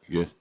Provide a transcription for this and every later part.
Yes.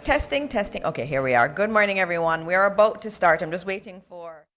Testing, testing. Okay, here we are. Good morning, everyone. We are about to start. I'm just waiting for...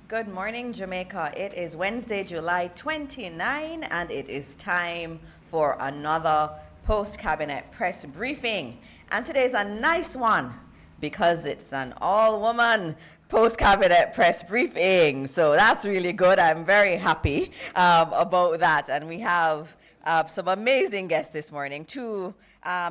Good morning, Jamaica. It is Wednesday, July 29, and it is time for another post-cabinet press briefing. And today's a nice one because it's an all-woman post-cabinet press briefing. So that's really good. I'm very happy about that. And we have some amazing guests this morning, two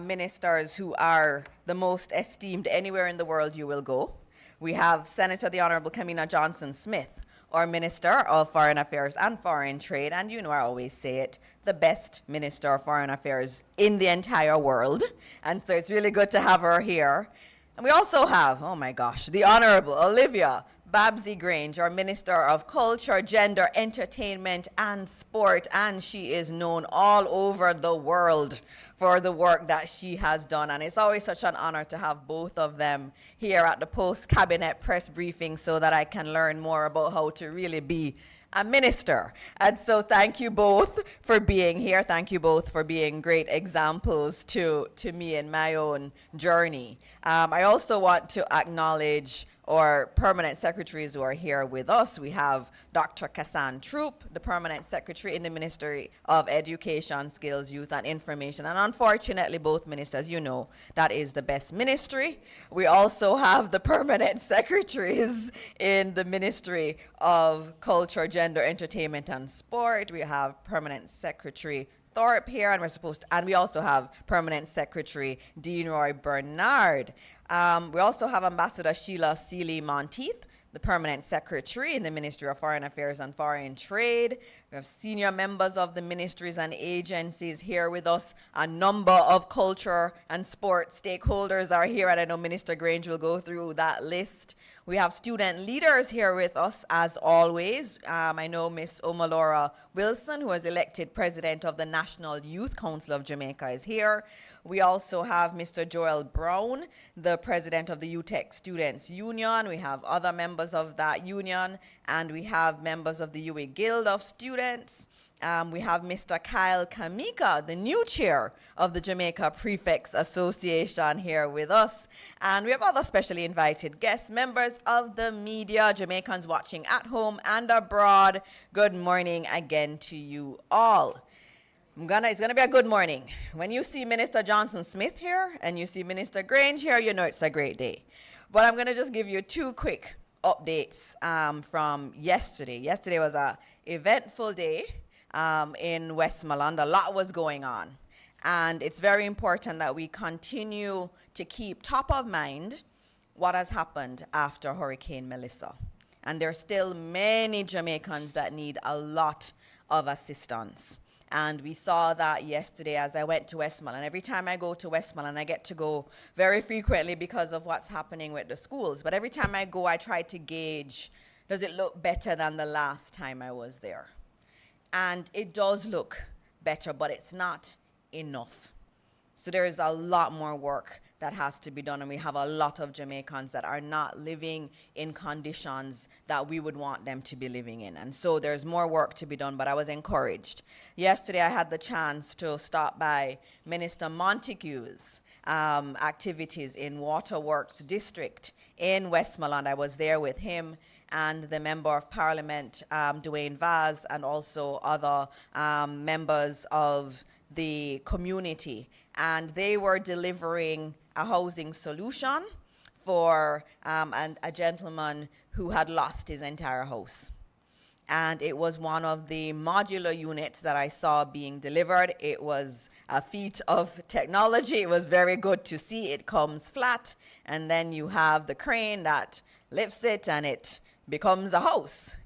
ministers who are the most esteemed anywhere in the world you will go. We have Senator the Honorable Kamina Johnson-Smith, our Minister of Foreign Affairs and Foreign Trade, and you know I always say it, the best Minister of Foreign Affairs in the entire world. And so it's really good to have her here. And we also have, oh my gosh, the Honorable Olivia Babsy Grange, our Minister of Culture, Gender, Entertainment, and Sport, and she is known all over the world for the work that she has done. And it's always such an honor to have both of them here at the post-cabinet press briefing so that I can learn more about how to really be a minister. And so thank you both for being here. Thank you both for being great examples to me in my own journey. I also want to acknowledge our permanent secretaries who are here with us. We have Dr. Kassan Troop, the permanent secretary in the Ministry of Education, Skills, Youth, and Information. And unfortunately, both ministers, you know, that is the best ministry. We also have the permanent secretaries in the Ministry of Culture, Gender, Entertainment, and Sport. We have permanent secretary Thorpe here, and we also have permanent secretary Dean Roy Bernard. We also have Ambassador Sheila Seeley Monteith, the permanent secretary in the Ministry of Foreign Affairs and Foreign Trade. We have senior members of the ministries and agencies here with us. A number of culture and sport stakeholders are here, and I know Minister Grange will go through that list. We have student leaders here with us, as always. I know Miss Omalora Wilson, who was elected president of the National Youth Council of Jamaica, is here. We also have Mr. Joel Brown, the president of the UTEC Students Union. We have other members of that union, and we have members of the UWI Guild of Students. We have Mr. Kyle Kamika, the new chair of the Jamaica Prefects Association, here with us. And we have other specially invited guests, members of the media, Jamaicans watching at home and abroad. Good morning again to you all. It's gonna be a good morning. When you see Minister Johnson Smith here and you see Minister Grange here, you know it's a great day. But I'm gonna just give you two quick updates from yesterday. Yesterday was an eventful day in Westmoreland. A lot was going on. And it's very important that we continue to keep top of mind what has happened after Hurricane Melissa. And there are still many Jamaicans that need a lot of assistance. And we saw that yesterday as I went to Westmoreland. Every time I go to Westmoreland, I get to go very frequently because of what's happening with the schools. But every time I go, I try to gauge, does it look better than the last time I was there? And it does look better, but it's not enough. So there is a lot more work that has to be done, and we have a lot of Jamaicans that are not living in conditions that we would want them to be living in. And so there's more work to be done, but I was encouraged. Yesterday I had the chance to stop by Minister Montague's activities in Waterworks District in Westmoreland. I was there with him and the Member of Parliament, Dwayne Vaz, and also other members of the community. And they were delivering a housing solution for a gentleman who had lost his entire house. And it was one of the modular units that I saw being delivered. It was a feat of technology. It was very good to see. It comes flat, and then you have the crane that lifts it, and it becomes a house.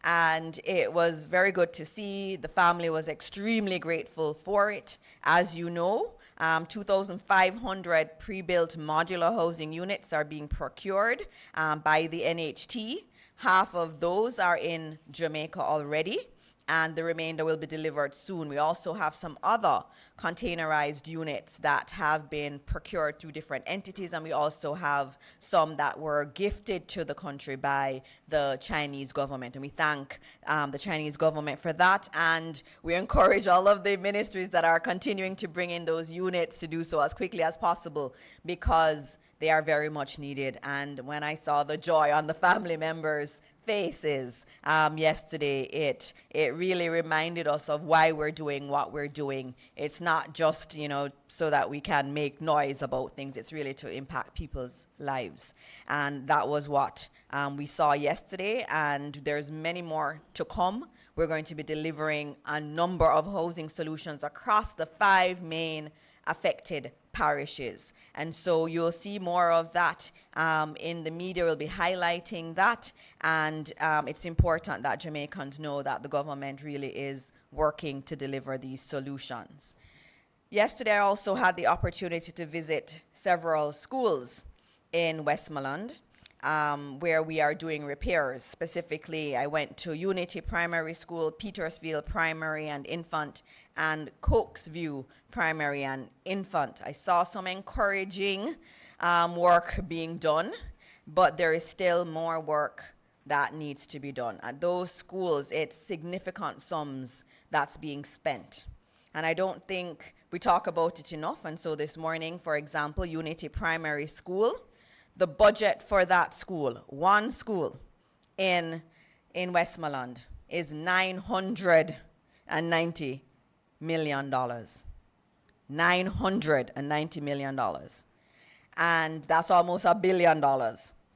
And it was very good to see. The family was extremely grateful for it. As you know, 2,500 pre-built modular housing units are being procured by the NHT. Half of those are in Jamaica already, and the remainder will be delivered soon. We also have some other containerized units that have been procured through different entities, and we also have some that were gifted to the country by the Chinese government, and we thank the Chinese government for that, and we encourage all of the ministries that are continuing to bring in those units to do so as quickly as possible, because they are very much needed. And when I saw the joy on the family members' faces yesterday, it really reminded us of why we're doing what we're doing. It's not just, so that we can make noise about things. It's really to impact people's lives. And that was what we saw yesterday, and there's many more to come. We're going to be delivering a number of housing solutions across the 5 main affected parishes. And so you'll see more of that in the media. We'll be highlighting that, and it's important that Jamaicans know that the government really is working to deliver these solutions. Yesterday I also had the opportunity to visit several schools in Westmoreland, where we are doing repairs. Specifically, I went to Unity Primary School, Petersfield Primary and Infant, and Cokesview Primary and Infant. I saw some encouraging work being done, but there is still more work that needs to be done. At those schools, it's significant sums that's being spent. And I don't think we talk about it enough. And so this morning, for example, Unity Primary School, the budget for that school, one school in Westmoreland, is $990 million. $990 million. And that's almost $1 billion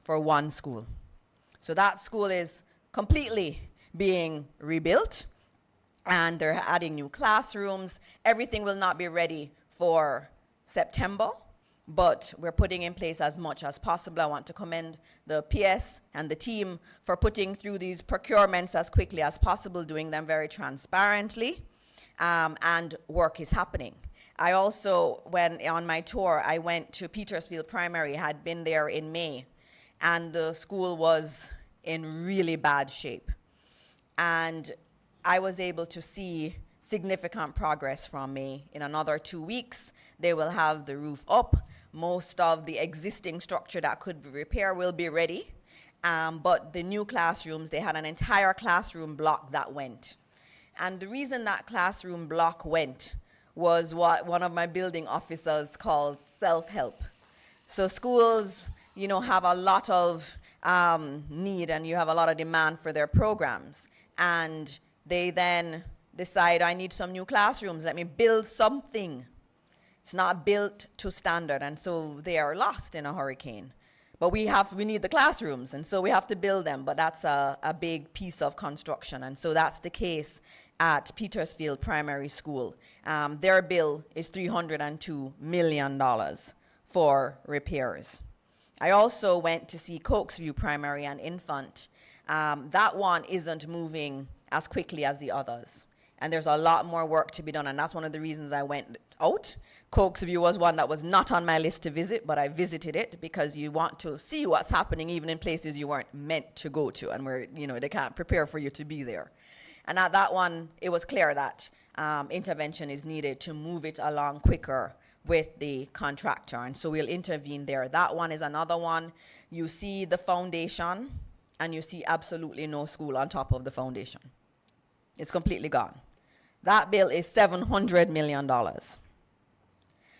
for one school. So that school is completely being rebuilt, and they're adding new classrooms. Everything will not be ready for September, but we're putting in place as much as possible. I want to commend the PS and the team for putting through these procurements as quickly as possible, doing them very transparently, and work is happening. I also, when on my tour, I went to Petersfield Primary, had been there in May, and the school was in really bad shape. And I was able to see significant progress from May. In another 2 weeks, they will have the roof up. Most of the existing structure that could be repaired will be ready. But the new classrooms, they had an entire classroom block that went. And the reason that classroom block went was what one of my building officers calls self-help. So schools, you know, have a lot of need, and you have a lot of demand for their programs. And they then decide, I need some new classrooms, let me build something. It's not built to standard, and so they are lost in a hurricane. But we need the classrooms, and so we have to build them, but that's a big piece of construction. And so that's the case at Petersfield Primary School. Their bill is $302 million for repairs. I also went to see Cokesview Primary and Infant. That one isn't moving as quickly as the others. And there's a lot more work to be done, and that's one of the reasons I went out. Cokesview was one that was not on my list to visit, but I visited it because you want to see what's happening even in places you weren't meant to go to, and where, you know, they can't prepare for you to be there. And at that one, it was clear that intervention is needed to move it along quicker with the contractor, and so we'll intervene there. That one is another one. You see the foundation, and you see absolutely no school on top of the foundation. It's completely gone. That bill is $700 million.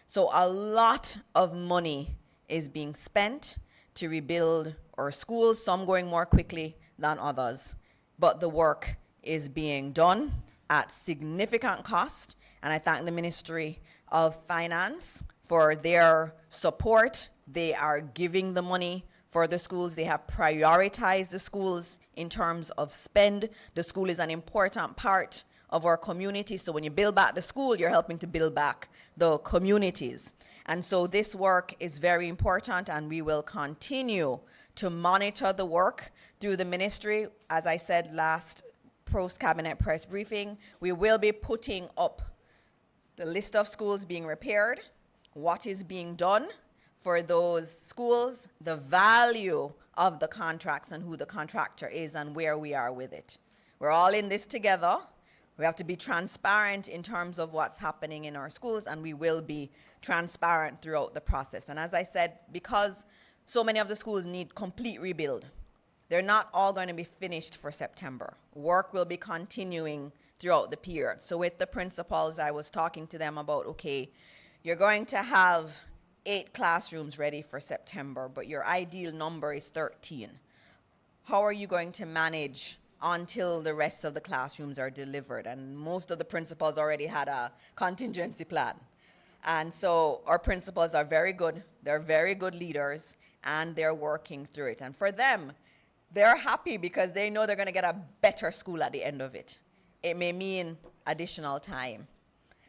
So a lot of money is being spent to rebuild our schools, some going more quickly than others. But the work is being done at significant cost, and I thank the Ministry of Finance for their support. They are giving the money for the schools. They have prioritized the schools in terms of spend. The school is an important part of our community, so when you build back the school, you're helping to build back the communities. And so this work is very important, and we will continue to monitor the work through the ministry. As I said last post-cabinet press briefing, we will be putting up the list of schools being repaired, what is being done for those schools, the value of the contracts and who the contractor is and where we are with it. We're all in this together. We have to be transparent in terms of what's happening in our schools, and we will be transparent throughout the process. And as I said, because so many of the schools need complete rebuild, they're not all going to be finished for September. Work will be continuing throughout the period. So with the principals, I was talking to them about, okay, you're going to have 8 classrooms ready for September, but your ideal number is 13. How are you going to manage until the rest of the classrooms are delivered? And most of the principals already had a contingency plan. And so our principals are very good. They're very good leaders, and they're working through it. And for them, they're happy because they know they're going to get a better school at the end of it. It may mean additional time,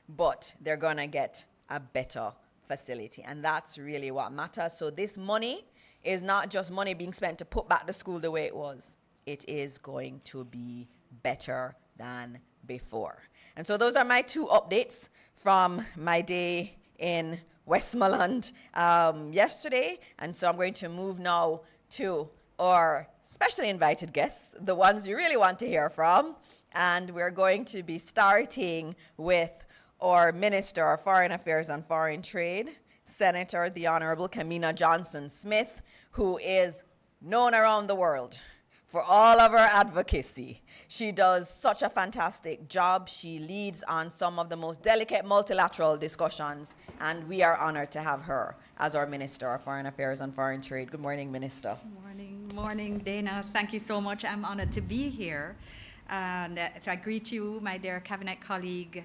but they're going to get a better facility. And that's really what matters. So this money is not just money being spent to put back the school the way it was. It is going to be better than before. And so those are my 2 updates from my day in Westmoreland yesterday. And so I'm going to move now to our specially invited guests, the ones you really want to hear from. And we're going to be starting with our Minister of Foreign Affairs and Foreign Trade, Senator the Honorable Kamina Johnson-Smith, who is known around the world for all of her advocacy. She does such a fantastic job. She leads on some of the most delicate multilateral discussions, and we are honored to have her as our Minister of Foreign Affairs and Foreign Trade. Good morning, Minister. Morning, Dana. Thank you so much. I'm honored to be here. And so I greet you, my dear cabinet colleague,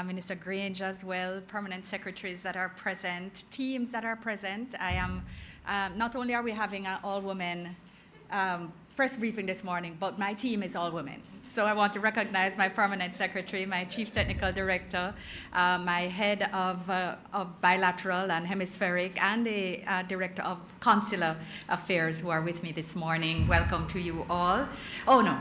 Minister Grange as well, permanent secretaries that are present, teams that are present. I am, not only are we having an all-women press briefing this morning, but my team is all women. So I want to recognize my permanent secretary, my chief technical director, my head of bilateral and hemispheric, and the director of consular affairs who are with me this morning. Welcome to you all. Oh no.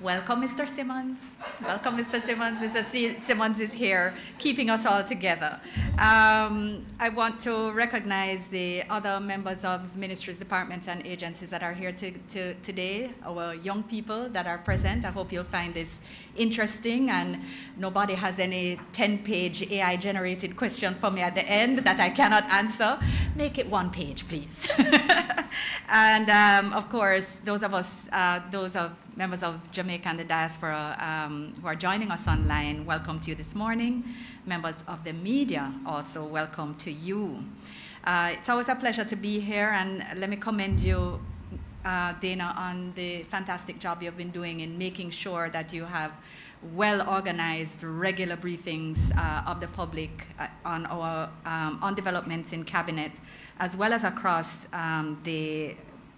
Welcome, Mr. Simmons. Welcome, Mr. Simmons. Mr. Simmons is here, keeping us all together. I want to recognize the other members of ministries, departments, and agencies that are here today, our young people that are present. I hope you'll find this interesting, and nobody has any 10-page AI-generated question for me at the end that I cannot answer. Make it 1 page, please. And of course, those of members of Jamaica and the diaspora who are joining us online, welcome to you this morning. Members of the media, also welcome to you. It's always a pleasure to be here, and let me commend you, Dana, on the fantastic job you've been doing in making sure that you have well-organized regular briefings of the public on developments in cabinet, as well as across the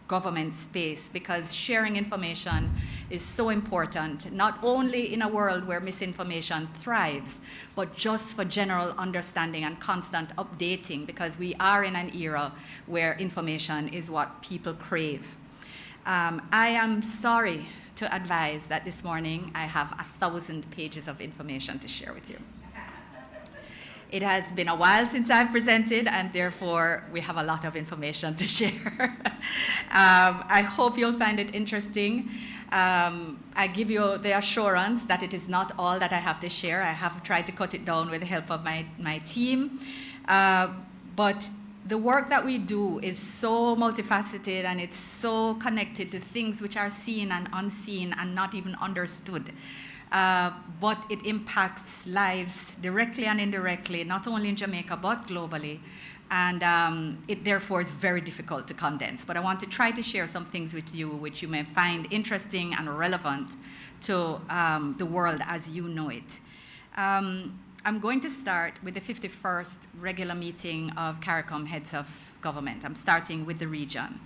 government space, because sharing information is so important, not only in a world where misinformation thrives, but just for general understanding and constant updating, because we are in an era where information is what people crave. I am sorry to advise that this morning I have 1,000 pages of information to share with you. It has been a while since I've presented, and therefore we have a lot of information to share. I hope you'll find it interesting. I give you the assurance that it is not all that I have to share. I have tried to cut it down with the help of my team. But the work that we do is so multifaceted, and it's so connected to things which are seen and unseen and not even understood. But it impacts lives directly and indirectly, not only in Jamaica, but globally. And it therefore is very difficult to condense. But I want to try to share some things with you which you may find interesting and relevant to the world as you know it. I'm going to start with the 51st regular meeting of CARICOM heads of government. I'm starting with the region.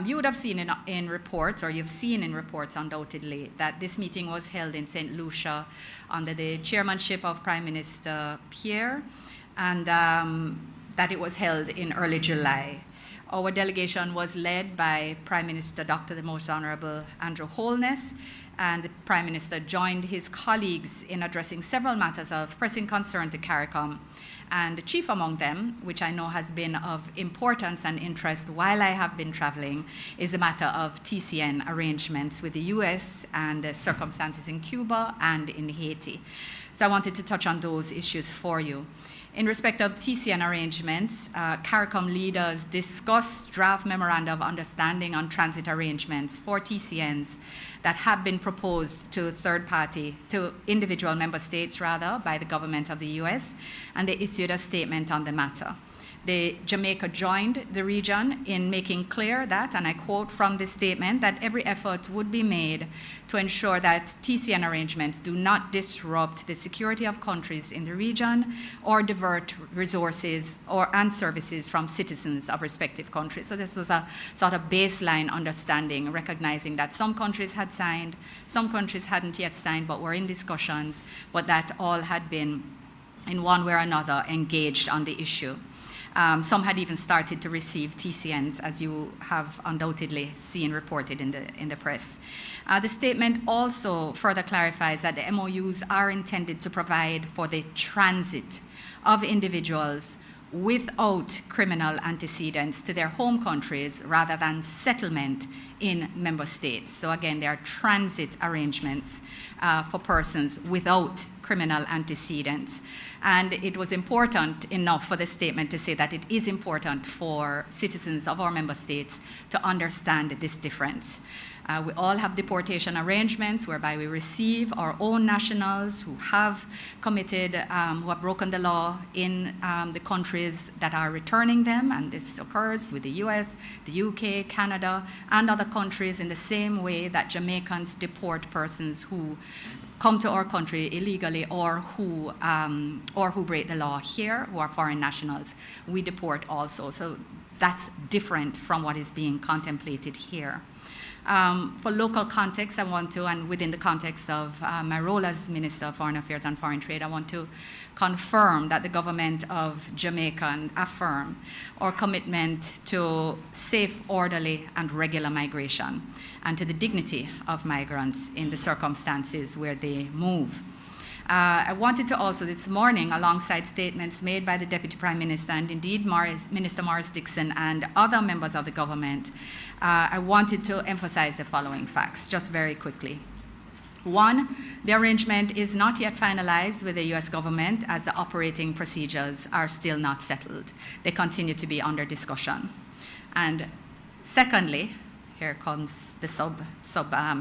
You would have seen in reports, or you've seen in reports undoubtedly, that this meeting was held in St. Lucia under the chairmanship of Prime Minister Pierre, and that it was held in early July. Our delegation was led by Prime Minister Dr. the Most Honorable Andrew Holness, and the Prime Minister joined his colleagues in addressing several matters of pressing concern to CARICOM. And the chief among them, which I know has been of importance and interest while I have been traveling, is the matter of TCN arrangements with the US and the circumstances in Cuba and in Haiti. So I wanted to touch on those issues for you. In respect of TCN arrangements, CARICOM leaders discussed draft memoranda of understanding on transit arrangements for TCNs that have been proposed to individual member states by the government of the US, and they issued a statement on the matter. Jamaica joined the region in making clear that, and I quote from the statement, that every effort would be made to ensure that TCN arrangements do not disrupt the security of countries in the region or divert resources and services from citizens of respective countries. So this was a sort of baseline understanding, recognizing that some countries had signed, some countries hadn't yet signed but were in discussions, but that all had been, in one way or another, engaged on the issue. Some had even started to receive TCNs, as you have undoubtedly seen reported in the press. The statement also further clarifies that the MOUs are intended to provide for the transit of individuals without criminal antecedents to their home countries rather than settlement in member states. So again, there are transit arrangements for persons without criminal antecedents. And it was important enough for the statement to say that it is important for citizens of our member states to understand this difference. We all have deportation arrangements whereby we receive our own nationals who have committed, who have broken the law in the countries that are returning them, and this occurs with the US, the UK, Canada, and other countries in the same way that Jamaicans deport persons who come to our country illegally or who break the law here, who are foreign nationals. We deport also, so that's different from what is being contemplated here. For local context, I want to, and within the context of my role as Minister of Foreign Affairs and Foreign Trade, I want to confirm that the government of Jamaica affirm our commitment to safe, orderly, and regular migration, and to the dignity of migrants in the circumstances where they move. I wanted to also this morning, alongside statements made by the Deputy Prime Minister and indeed Minister Morris Dixon and other members of the government, I wanted to emphasize the following facts, just very quickly. One, the arrangement is not yet finalized with the US government as the operating procedures are still not settled. They continue to be under discussion. And secondly, here comes the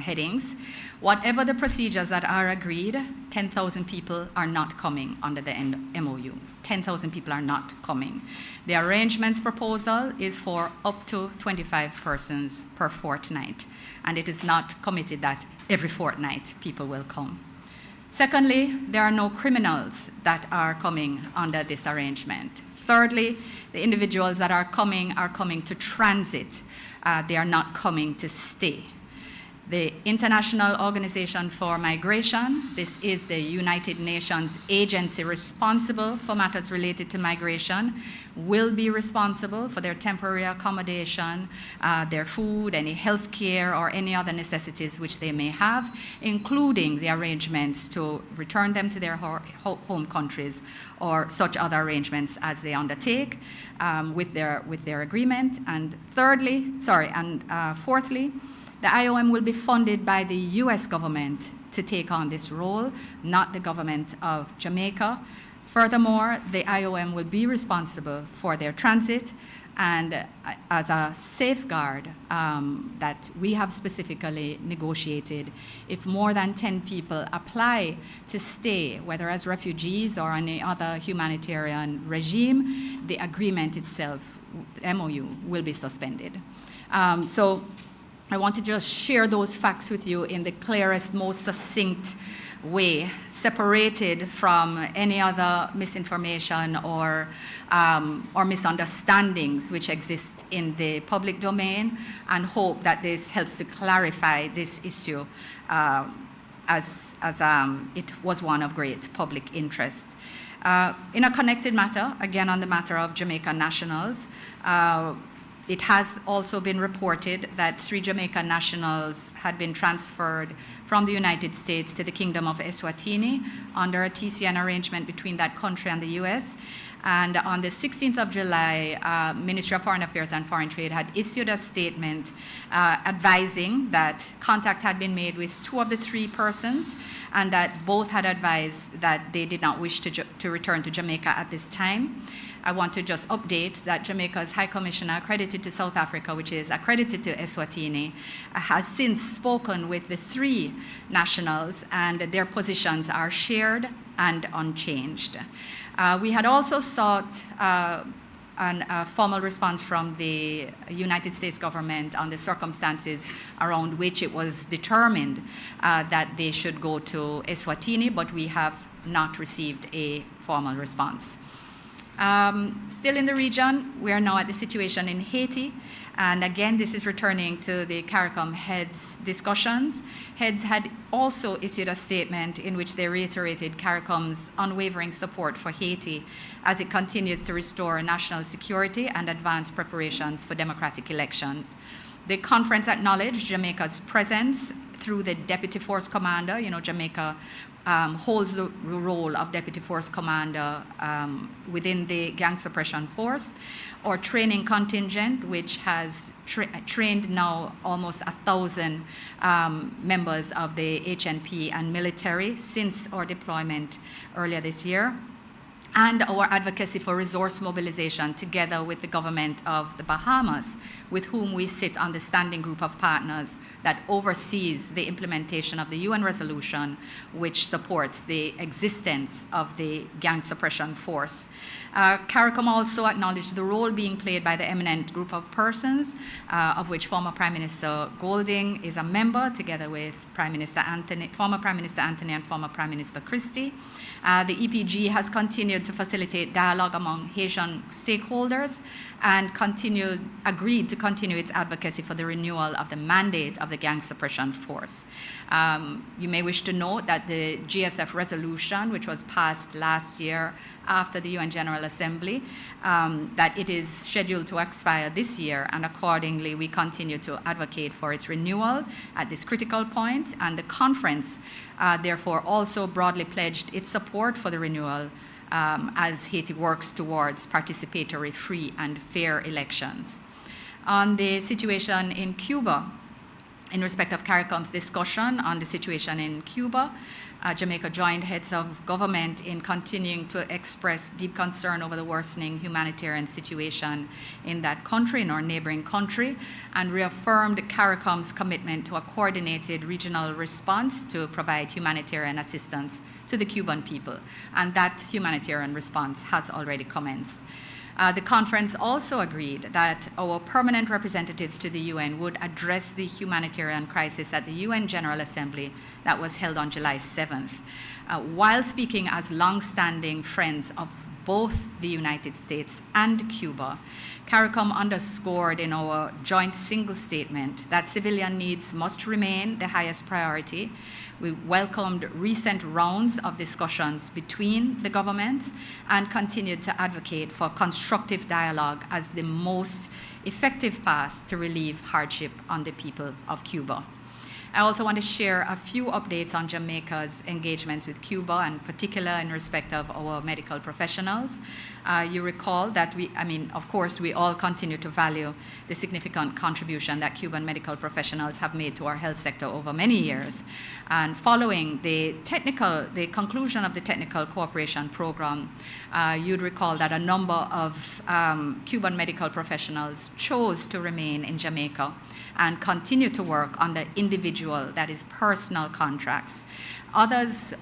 headings. Whatever the procedures that are agreed, 10,000 people are not coming under the MOU. 10,000 people are not coming. The arrangements proposal is for up to 25 persons per fortnight, and it is not committed that every fortnight people will come. Secondly, there are no criminals that are coming under this arrangement. Thirdly, the individuals that are coming to transit. They are not coming to stay. The International Organization for Migration, this is the United Nations agency responsible for matters related to migration, will be responsible for their temporary accommodation, their food, any health care, or any other necessities which they may have, including the arrangements to return them to their home countries or such other arrangements as they undertake with their agreement. And fourthly, the IOM will be funded by the US government to take on this role, not the government of Jamaica. Furthermore, the IOM will be responsible for their transit, and as a safeguard that we have specifically negotiated, if more than 10 people apply to stay, whether as refugees or any other humanitarian regime, the agreement itself, MOU, will be suspended. So I want to just share those facts with you in the clearest, most succinct way, separated from any other misinformation or misunderstandings which exist in the public domain, and hope that this helps to clarify this issue as it was one of great public interest. In a connected matter, again on the matter of Jamaican nationals, it has also been reported that 3 Jamaican nationals had been transferred from the United States to the Kingdom of Eswatini under a TCN arrangement between that country and the US. And on the 16th of July, Ministry of Foreign Affairs and Foreign Trade had issued a statement advising that contact had been made with 2 of the 3 persons, and that both had advised that they did not wish to return to Jamaica at this time. I want to just update that Jamaica's High Commissioner accredited to South Africa, which is accredited to Eswatini, has since spoken with the 3 nationals, and their positions are shared and unchanged. We had also sought a formal response from the United States government on the circumstances around which it was determined that they should go to Eswatini, but we have not received a formal response. Still in the region, we are now at the situation in Haiti. And again, this is returning to the CARICOM heads discussions. Heads had also issued a statement in which they reiterated CARICOM's unwavering support for Haiti as it continues to restore national security and advance preparations for democratic elections. The conference acknowledged Jamaica's presence through the Deputy Force Commander. You know, Jamaica holds the role of Deputy Force Commander within the Gang Suppression Force, or training contingent, which has trained now almost 1,000 members of the HNP and military since our deployment earlier this year. And our advocacy for resource mobilization together with the government of the Bahamas, with whom we sit on the standing group of partners that oversees the implementation of the UN resolution which supports the existence of the gang suppression force. CARICOM also acknowledged the role being played by the eminent group of persons, of which former Prime Minister Golding is a member, together with former Prime Minister Anthony and former Prime Minister Christie. The EPG has continued to facilitate dialogue among Haitian stakeholders and agreed to continue its advocacy for the renewal of the mandate of the gang suppression force. You may wish to note that the GSF resolution, which was passed last year after the UN General Assembly, that it is scheduled to expire this year, and accordingly we continue to advocate for its renewal at this critical point, and the conference therefore also broadly pledged its support for the renewal as Haiti works towards participatory, free and fair elections. On the situation in Cuba, in respect of CARICOM's discussion on the situation in Cuba, Jamaica joined heads of government in continuing to express deep concern over the worsening humanitarian situation in that country, in our neighboring country, and reaffirmed CARICOM's commitment to a coordinated regional response to provide humanitarian assistance to the Cuban people. And that humanitarian response has already commenced. The conference also agreed that our permanent representatives to the UN would address the humanitarian crisis at the UN General Assembly that was held on July 7th. While speaking as long-standing friends of both the United States and Cuba, CARICOM underscored in our joint single statement that civilian needs must remain the highest priority. We welcomed recent rounds of discussions between the governments and continued to advocate for constructive dialogue as the most effective path to relieve hardship on the people of Cuba. I also want to share a few updates on Jamaica's engagements with Cuba, and in particular in respect of our medical professionals. You recall that of course, we all continue to value the significant contribution that Cuban medical professionals have made to our health sector over many years. And following the conclusion of the technical cooperation program, you'd recall that a number of Cuban medical professionals chose to remain in Jamaica and continue to work under individual, that is personal contracts. Others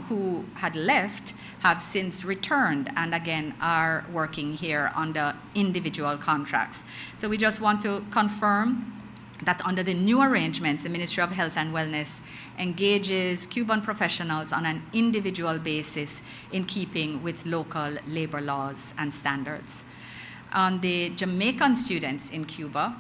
who had left have since returned and again are working here under individual contracts. So we just want to confirm that under the new arrangements, the Ministry of Health and Wellness engages Cuban professionals on an individual basis in keeping with local labor laws and standards. On the Jamaican students in Cuba,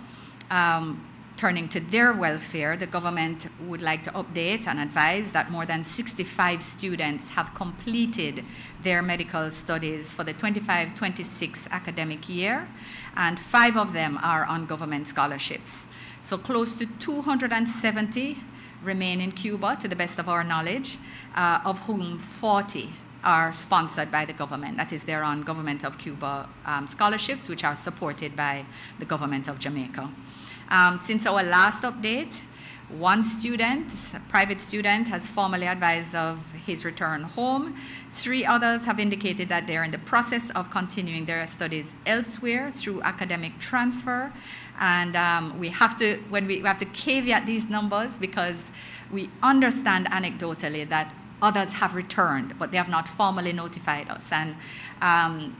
turning to their welfare, the government would like to update and advise that more than 65 students have completed their medical studies for the 25-26 academic year, and 5 of them are on government scholarships. So close to 270 remain in Cuba, to the best of our knowledge, of whom 40 are sponsored by the government. That is, they're on Government of Cuba scholarships, which are supported by the government of Jamaica. Since our last update, one student, a private student, has formally advised of his return home. 3 others have indicated that they're in the process of continuing their studies elsewhere through academic transfer. And we have to caveat these numbers because we understand anecdotally that others have returned, but they have not formally notified us. And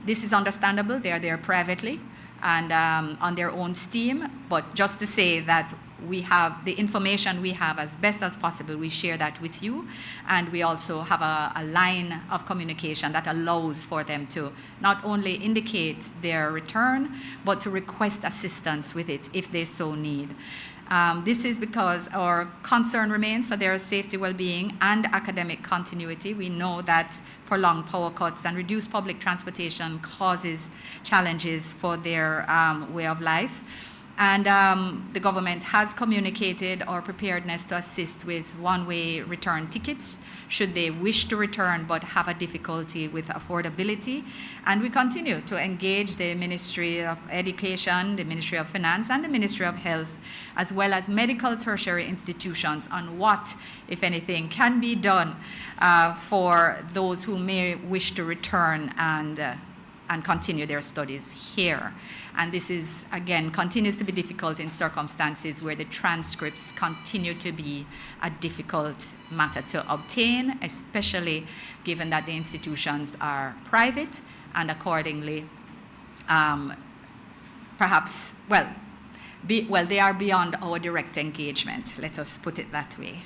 this is understandable. They are there privately and on their own steam, but just to say that we have the information we have as best as possible, we share that with you, and we also have a line of communication that allows for them to not only indicate their return, but to request assistance with it if they so need. This is because our concern remains for their safety, well-being, and academic continuity. We know that prolonged power cuts and reduced public transportation causes challenges for their way of life. And the government has communicated our preparedness to assist with one-way return tickets should they wish to return but have a difficulty with affordability. And we continue to engage the Ministry of Education, the Ministry of Finance, and the Ministry of Health, as well as medical tertiary institutions on what, if anything, can be done for those who may wish to return and continue their studies here. And this is, again, continues to be difficult in circumstances where the transcripts continue to be a difficult matter to obtain, especially given that the institutions are private and accordingly, perhaps, they are beyond our direct engagement, let us put it that way.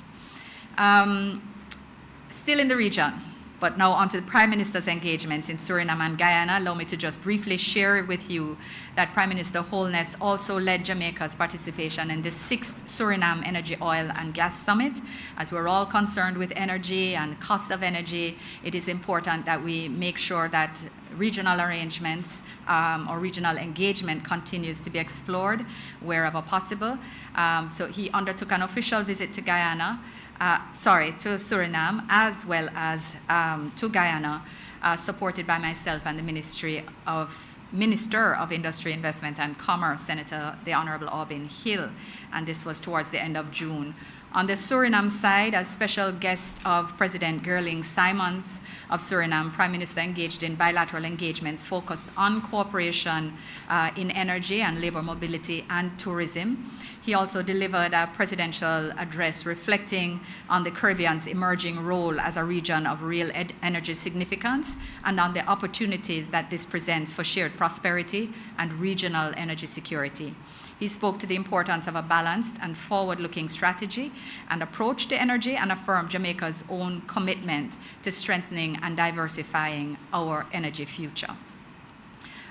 Still in the region, but now on to the Prime Minister's engagement in Suriname and Guyana. Allow me to just briefly share with you that Prime Minister Holness also led Jamaica's participation in the 6th Suriname Energy, Oil and Gas Summit. As we're all concerned with energy and cost of energy, it is important that we make sure that regional arrangements or regional engagement continues to be explored wherever possible. So he undertook an official visit to to Suriname, as well as to Guyana, supported by myself and the Minister of Industry, Investment and Commerce, Senator the Honorable Aubin Hill, and this was towards the end of June. On the Suriname side, as special guest of President Gerling Simons of Suriname, Prime Minister engaged in bilateral engagements focused on cooperation in energy and labor mobility and tourism. He also delivered a presidential address reflecting on the Caribbean's emerging role as a region of real energy significance and on the opportunities that this presents for shared prosperity and regional energy security. He spoke to the importance of a balanced and forward-looking strategy and approach to energy and affirmed Jamaica's own commitment to strengthening and diversifying our energy future.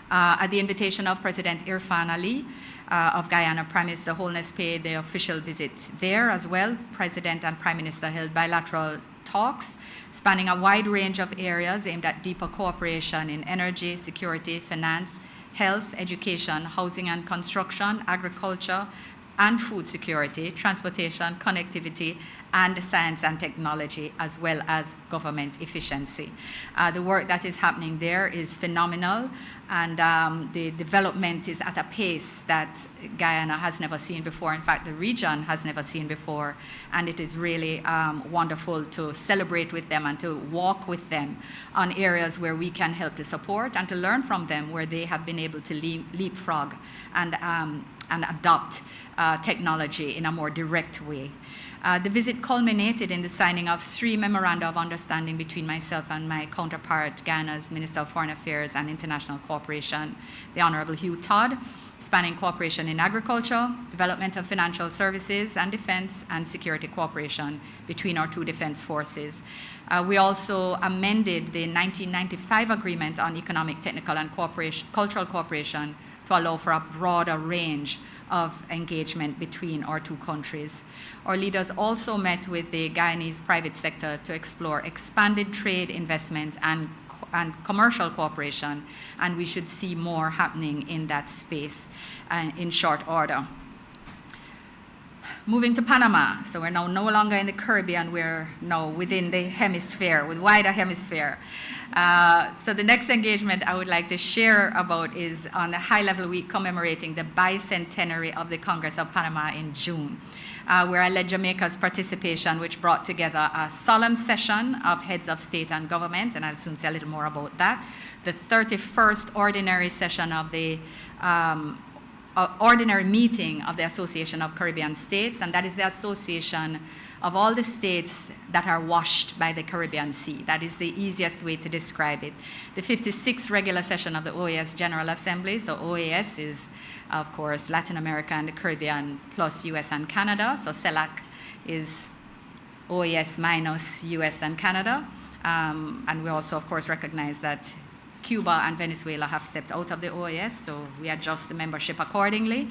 At the invitation of President Irfan Ali of Guyana, Prime Minister Holness paid the official visit there as well. President and Prime Minister held bilateral talks spanning a wide range of areas aimed at deeper cooperation in energy, security, finance, health, education, housing and construction, agriculture and food security, transportation, connectivity, and science and technology, as well as government efficiency. The work that is happening there is phenomenal, and the development is at a pace that Guyana has never seen before. In fact, the region has never seen before, and it is really wonderful to celebrate with them and to walk with them on areas where we can help to support and to learn from them where they have been able to leapfrog and adopt technology in a more direct way. The visit culminated in the signing of 3 memoranda of understanding between myself and my counterpart, Guyana's Minister of Foreign Affairs and International Cooperation, the Honorable Hugh Todd, spanning cooperation in agriculture, development of financial services, and defense and security cooperation between our 2 defense forces. We also amended the 1995 Agreement on Economic, Technical, and Cultural Cooperation to allow for a broader range of engagement between our 2 countries. Our leaders also met with the Guyanese private sector to explore expanded trade, investment, and commercial cooperation, and we should see more happening in that space in short order. Moving to Panama, so we're now no longer in the Caribbean, we're now within the hemisphere, with wider hemisphere. So the next engagement I would like to share about is on the high-level week commemorating the bicentenary of the Congress of Panama in June, where I led Jamaica's participation, which brought together a solemn session of heads of state and government, and I'll soon say a little more about that, the 31st ordinary session of the ordinary meeting of the Association of Caribbean States, and that is the association of all the states that are washed by the Caribbean Sea. That is the easiest way to describe it. The 56th regular session of the OAS General Assembly, so OAS is, of course, Latin America and the Caribbean plus US and Canada, so CELAC is OAS minus US and Canada, and we also, of course, recognize that Cuba and Venezuela have stepped out of the OAS, so we adjust the membership accordingly.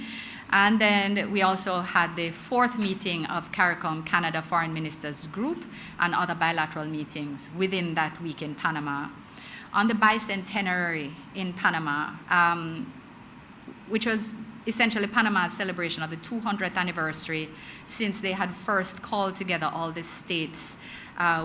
And then we also had the 4th meeting of CARICOM Canada Foreign Ministers Group and other bilateral meetings within that week in Panama. On the bicentenary in Panama, which was essentially Panama's celebration of the 200th anniversary since they had first called together all the states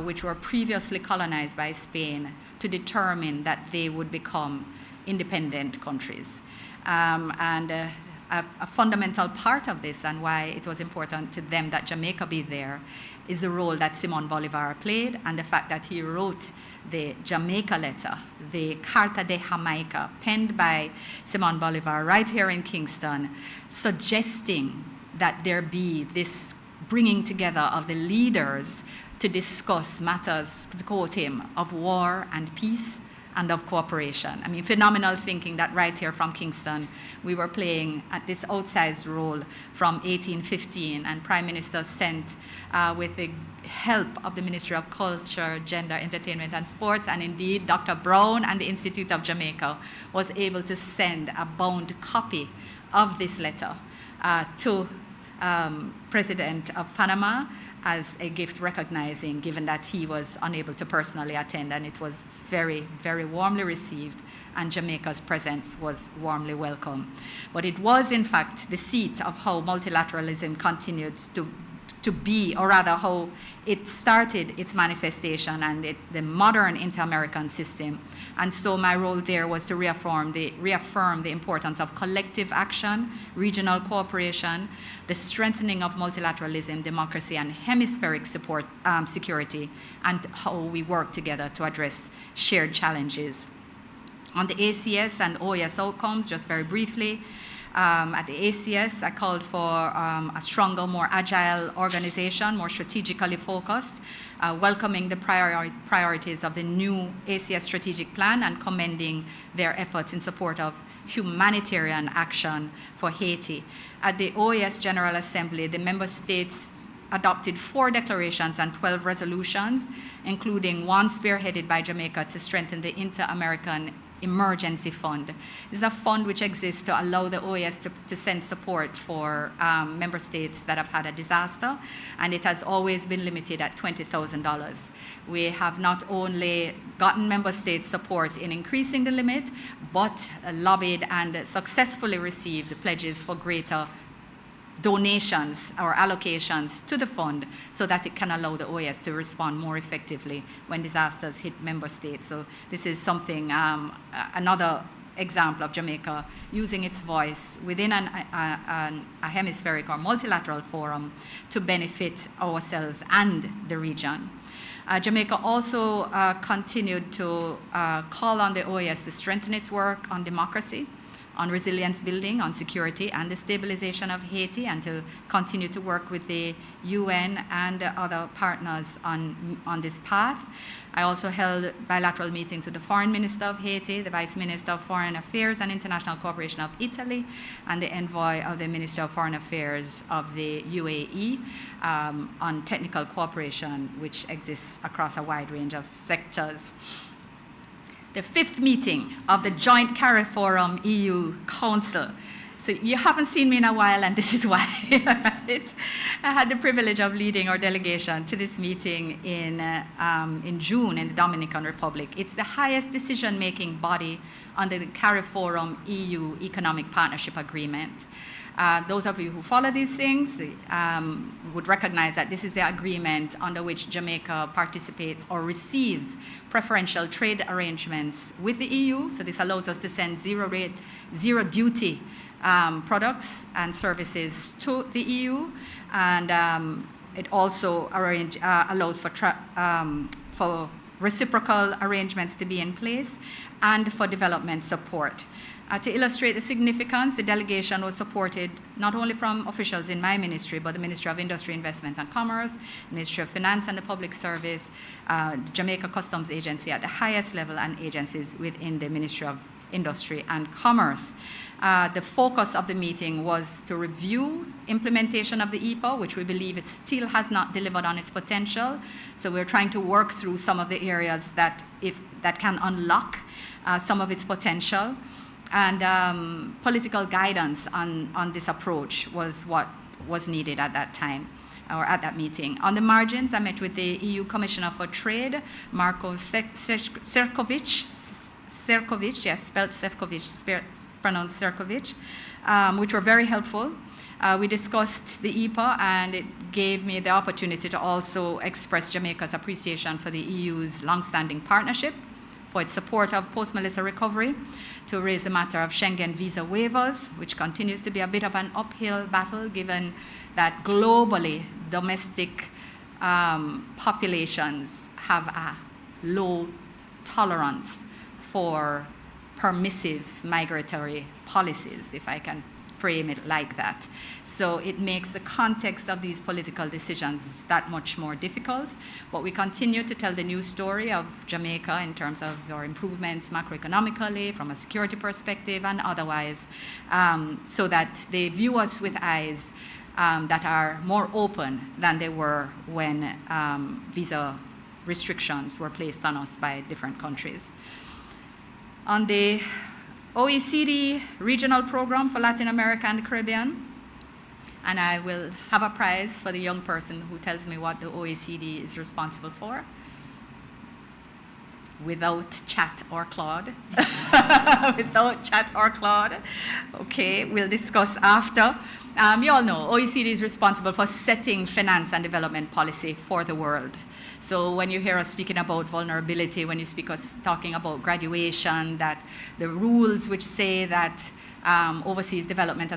which were previously colonized by Spain to determine that they would become independent countries. A fundamental part of this, and why it was important to them that Jamaica be there, is the role that Simón Bolívar played, and the fact that he wrote the Jamaica letter, the Carta de Jamaica, penned by Simón Bolívar right here in Kingston, suggesting that there be this bringing together of the leaders to discuss matters, to quote him, of war and peace and of cooperation. I mean, phenomenal thinking that right here from Kingston, we were playing at this outsized role from 1815, and Prime Minister sent, with the help of the Ministry of Culture, Gender, Entertainment and Sports, and indeed Dr. Brown and the Institute of Jamaica, was able to send a bound copy of this letter to President of Panama as a gift recognizing, given that he was unable to personally attend, and it was very, very warmly received, and Jamaica's presence was warmly welcome. But it was, in fact, the seat of how multilateralism continued to be, or rather how it started its manifestation and the modern inter-American system. And so my role there was to reaffirm the importance of collective action, regional cooperation, the strengthening of multilateralism, democracy, and hemispheric support, security, and how we work together to address shared challenges. On the ACS and OAS outcomes, just very briefly, at the ACS, I called for a stronger, more agile organization, more strategically focused, welcoming the priorities of the new ACS strategic plan and commending their efforts in support of humanitarian action for Haiti. At the OAS General Assembly, the member states adopted 4 declarations and 12 resolutions, including one spearheaded by Jamaica to strengthen the Inter-American Emergency Fund. This is a fund which exists to allow the OAS to send support for member states that have had a disaster, and it has always been limited at $20,000. We have not only gotten member states support in increasing the limit, but lobbied and successfully received pledges for greater donations or allocations to the fund so that it can allow the OAS to respond more effectively when disasters hit member states. So this is something, another example of Jamaica using its voice within a hemispheric or multilateral forum to benefit ourselves and the region. Jamaica also continued to call on the OAS to strengthen its work on democracy, on resilience building, on security, and the stabilization of Haiti, and to continue to work with the UN and other partners on this path. I also held bilateral meetings with the Foreign Minister of Haiti, the Vice Minister of Foreign Affairs and International Cooperation of Italy, and the Envoy of the Minister of Foreign Affairs of the UAE on technical cooperation, which exists across a wide range of sectors. The 5th meeting of the Joint CARIFORUM EU Council. So you haven't seen me in a while, and this is why. Right? I had the privilege of leading our delegation to this meeting in June in the Dominican Republic. It's the highest decision-making body under the CARIFORUM EU Economic Partnership Agreement. Those of you who follow these things would recognize that this is the agreement under which Jamaica participates or receives preferential trade arrangements with the EU. So this allows us to send zero duty products and services to the EU. And it also allows for reciprocal arrangements to be in place and for development support. To illustrate the significance, the delegation was supported not only from officials in my ministry, but the Ministry of Industry, Investment and Commerce, Ministry of Finance and the Public Service, the Jamaica Customs Agency at the highest level, and agencies within the Ministry of Industry and Commerce. The focus of the meeting was to review implementation of the EPA, which we believe it still has not delivered on its potential. So we're trying to work through some of the areas that can unlock some of its potential. And political guidance on this approach was what was needed at that time, or at that meeting. On the margins, I met with the EU Commissioner for Trade, Marko Serkovic, yes, spelled Sefcovic, pronounced Serkovich, which were very helpful. We discussed the EPA, and it gave me the opportunity to also express Jamaica's appreciation for the EU's long-standing partnership, for its support of post-Melissa recovery, to raise the matter of Schengen visa waivers, which continues to be a bit of an uphill battle given that globally domestic populations have a low tolerance for permissive migratory policies, if I can frame it like that. So it makes the context of these political decisions that much more difficult. But we continue to tell the news story of Jamaica in terms of our improvements macroeconomically, from a security perspective and otherwise, so that they view us with eyes that are more open than they were when visa restrictions were placed on us by different countries. On the OECD regional program for Latin America and the Caribbean, and I will have a prize for the young person who tells me what the OECD is responsible for, without chat or Claude. Without chat or Claude. Okay, we'll discuss after. You all know OECD is responsible for setting finance and development policy for the world. So when you hear us speaking about vulnerability, when you speak us talking about graduation, that the rules which say that overseas development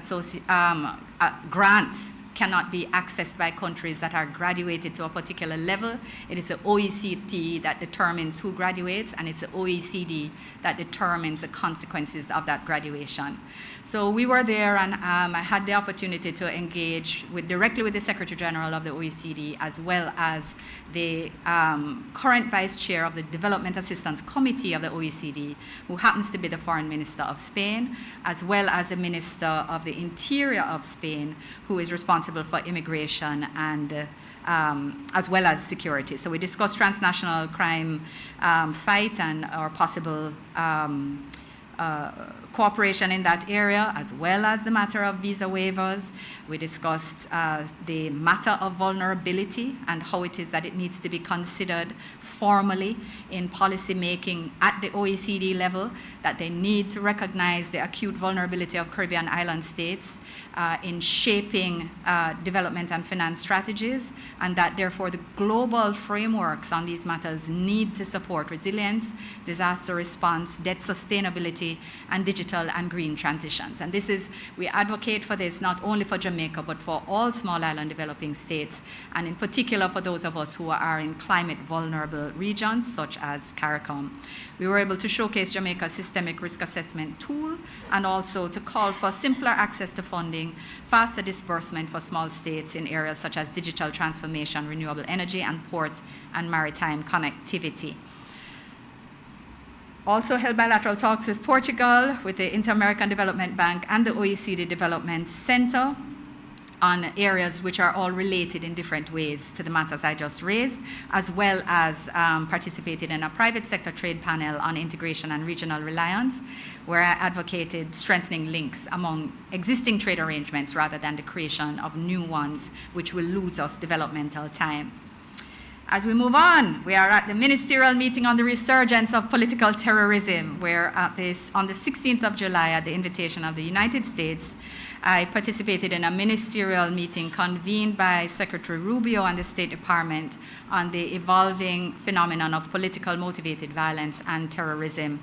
grants cannot be accessed by countries that are graduated to a particular level. It is the OECD that determines who graduates, and it's the OECD that determines the consequences of that graduation. So we were there, and I had the opportunity to engage directly with the Secretary General of the OECD, as well as the current Vice Chair of the Development Assistance Committee of the OECD, who happens to be the Foreign Minister of Spain, as well as the Minister of the Interior of Spain, who is responsible for immigration and as well as security. So we discussed transnational crime fight and our possible cooperation in that area, as well as the matter of visa waivers. We discussed the matter of vulnerability and how it is that it needs to be considered formally in policy making at the OECD level, that they need to recognize the acute vulnerability of Caribbean island states in shaping development and finance strategies, and that therefore the global frameworks on these matters need to support resilience, disaster response, debt sustainability, and digital and green transitions. And we advocate for this not only for Jamaica, but for all small island developing states, and in particular for those of us who are in climate vulnerable regions, such as CARICOM. We were able to showcase Jamaica's systemic risk assessment tool, and also to call for simpler access to funding, faster disbursement for small states in areas such as digital transformation, renewable energy, and port and maritime connectivity. Also held bilateral talks with Portugal, with the Inter-American Development Bank and the OECD Development Center on areas which are all related in different ways to the matters I just raised, as well as participated in a private sector trade panel on integration and regional reliance, where I advocated strengthening links among existing trade arrangements rather than the creation of new ones, which will lose us developmental time. As we move on, we are at the ministerial meeting on the resurgence of political terrorism, where on the 16th of July, at the invitation of the United States, I participated in a ministerial meeting convened by Secretary Rubio and the State Department on the evolving phenomenon of political motivated violence and terrorism,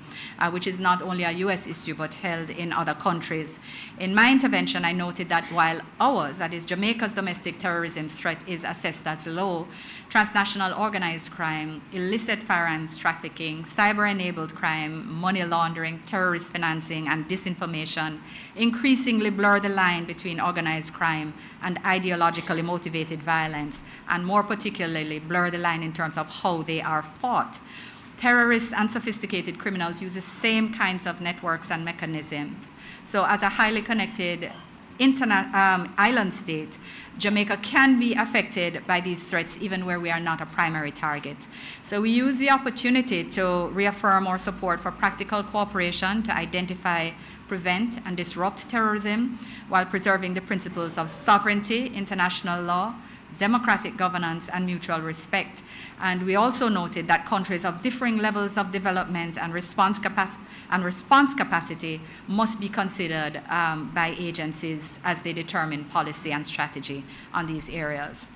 which is not only a US issue but held in other countries. In my intervention, I noted that while ours, that is Jamaica's domestic terrorism threat, is assessed as low, transnational organized crime, illicit firearms trafficking, cyber-enabled crime, money laundering, terrorist financing, and disinformation increasingly blur the line between organized crime and ideologically motivated violence, and more particularly blur the line in terms of how they are fought. Terrorists and sophisticated criminals use the same kinds of networks and mechanisms. So as a highly connected island state, Jamaica can be affected by these threats even where we are not a primary target. So we use the opportunity to reaffirm our support for practical cooperation to identify, prevent, and disrupt terrorism while preserving the principles of sovereignty, international law, democratic governance, and mutual respect. And we also noted that countries of differing levels of development and response capacity must be considered by agencies as they determine policy and strategy on these areas.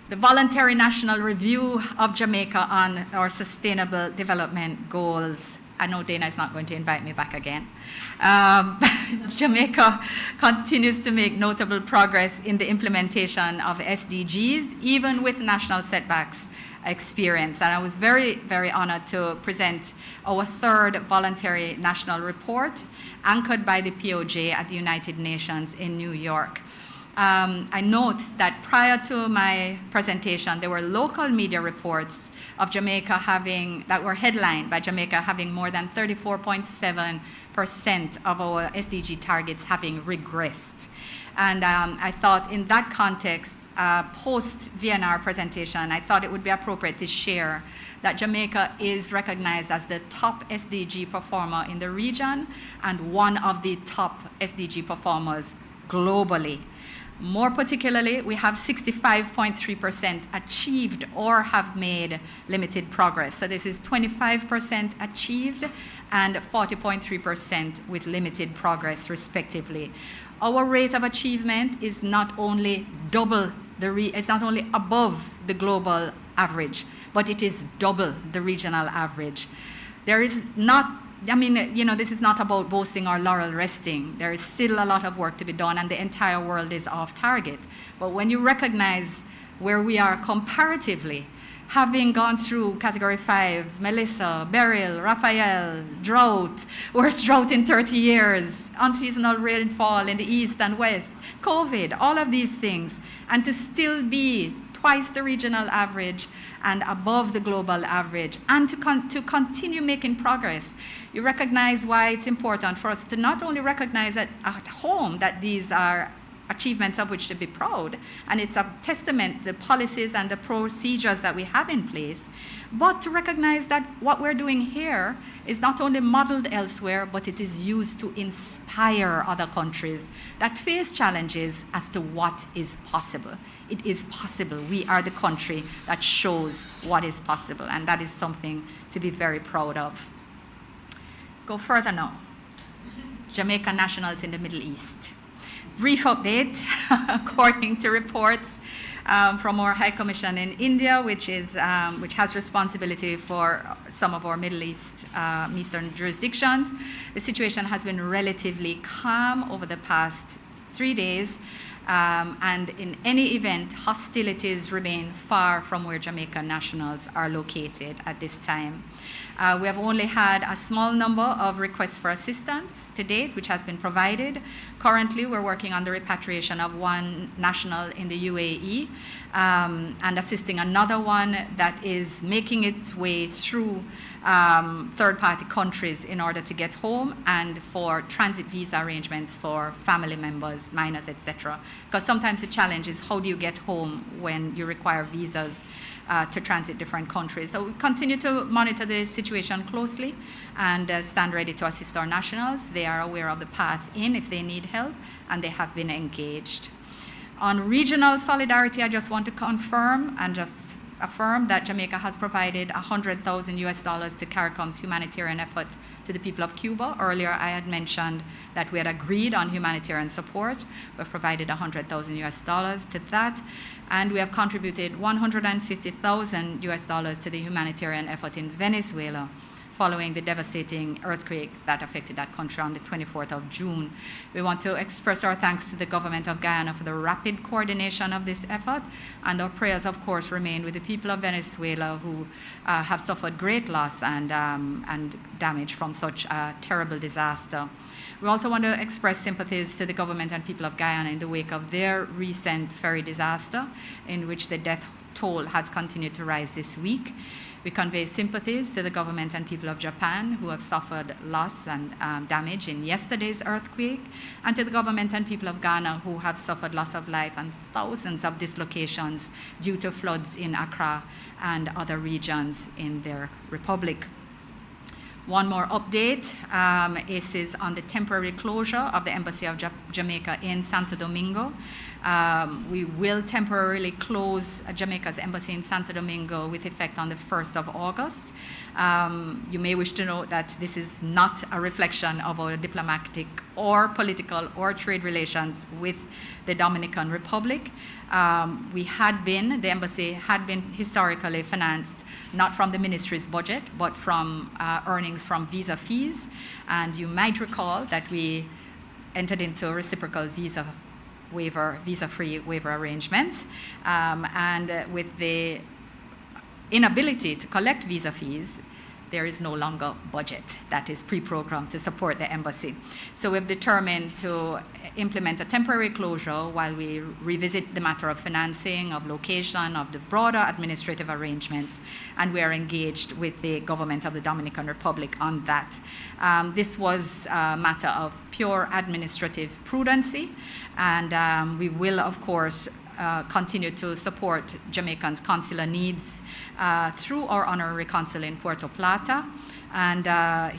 The voluntary national review of Jamaica on our sustainable development goals. I know Dana is not going to invite me back again. Jamaica continues to make notable progress in the implementation of SDGs, even with national setbacks experienced. And I was very, very honored to present our third voluntary national report, anchored by the POJ at the United Nations in New York. I note that prior to my presentation, there were local media reports of Jamaica that were headlined by Jamaica having more than 34.7% of our SDG targets having regressed. And I thought in that context, post-VNR presentation, I thought it would be appropriate to share that Jamaica is recognized as the top SDG performer in the region and one of the top SDG performers globally. More particularly, we have 65.3% achieved or have made limited progress. So this is 25% achieved and 40.3% with limited progress, respectively. Our rate of achievement is not only it's not only above the global average, but it is double the regional average. There is not this is not about boasting or laurel resting. There is still a lot of work to be done, and the entire world is off target. But when you recognize where we are comparatively, having gone through Category 5, Melissa, Beryl, Raphael, drought, worst drought in 30 years, unseasonal rainfall in the east and west, COVID, all of these things, and to still be twice the regional average and above the global average, and to continue making progress. You recognize why it's important for us to not only recognize that at home that these are achievements of which to be proud, and it's a testament to the policies and the procedures that we have in place, but to recognize that what we're doing here is not only modeled elsewhere, but it is used to inspire other countries that face challenges as to what is possible. It is possible. We are the country that shows what is possible, and that is something to be very proud of. Go further now. Jamaican nationals in the Middle East. Brief update, according to reports from our High Commission in India, which has responsibility for some of our Middle Eastern jurisdictions. The situation has been relatively calm over the past 3 days. And in any event, hostilities remain far from where Jamaican nationals are located at this time. We have only had a small number of requests for assistance to date, which has been provided. Currently, we're working on the repatriation of one national in the UAE and assisting another one that is making its way through third-party countries in order to get home, and for transit visa arrangements for family members, minors, etc. Because sometimes the challenge is how do you get home when you require visas to transit different countries. So we continue to monitor the situation closely and stand ready to assist our nationals. They are aware of the path in if they need help, and they have been engaged. On regional solidarity, I just want to confirm and just affirm that Jamaica has provided $100,000 to CARICOM's humanitarian effort to the people of Cuba. Earlier, I had mentioned that we had agreed on humanitarian support. We've provided $100,000 to that, and we have contributed $150,000 to the humanitarian effort in Venezuela, following the devastating earthquake that affected that country on the 24th of June. We want to express our thanks to the government of Guyana for the rapid coordination of this effort, and our prayers, of course, remain with the people of Venezuela who have suffered great loss and damage from such a terrible disaster. We also want to express sympathies to the government and people of Guyana in the wake of their recent ferry disaster, in which the death toll has continued to rise this week. We convey sympathies to the government and people of Japan who have suffered loss and damage in yesterday's earthquake, and to the government and people of Ghana who have suffered loss of life and thousands of dislocations due to floods in Accra and other regions in their republic. One more update is on the temporary closure of the Embassy of Jamaica in Santo Domingo. We will temporarily close Jamaica's embassy in Santo Domingo with effect on the 1st of August. You may wish to note that this is not a reflection of our diplomatic or political or trade relations with the Dominican Republic. The embassy had been historically financed not from the ministry's budget, but from earnings from visa fees. And you might recall that we entered into reciprocal visa-free waiver arrangements. With the inability to collect visa fees, there is no longer budget that is pre-programmed to support the embassy. So we've determined to implement a temporary closure while we revisit the matter of financing, of location, of the broader administrative arrangements, and we are engaged with the government of the Dominican Republic on that. This was a matter of pure administrative prudency, and we will, of course, continue to support Jamaicans' consular needs through our honorary consul in Puerto Plata, and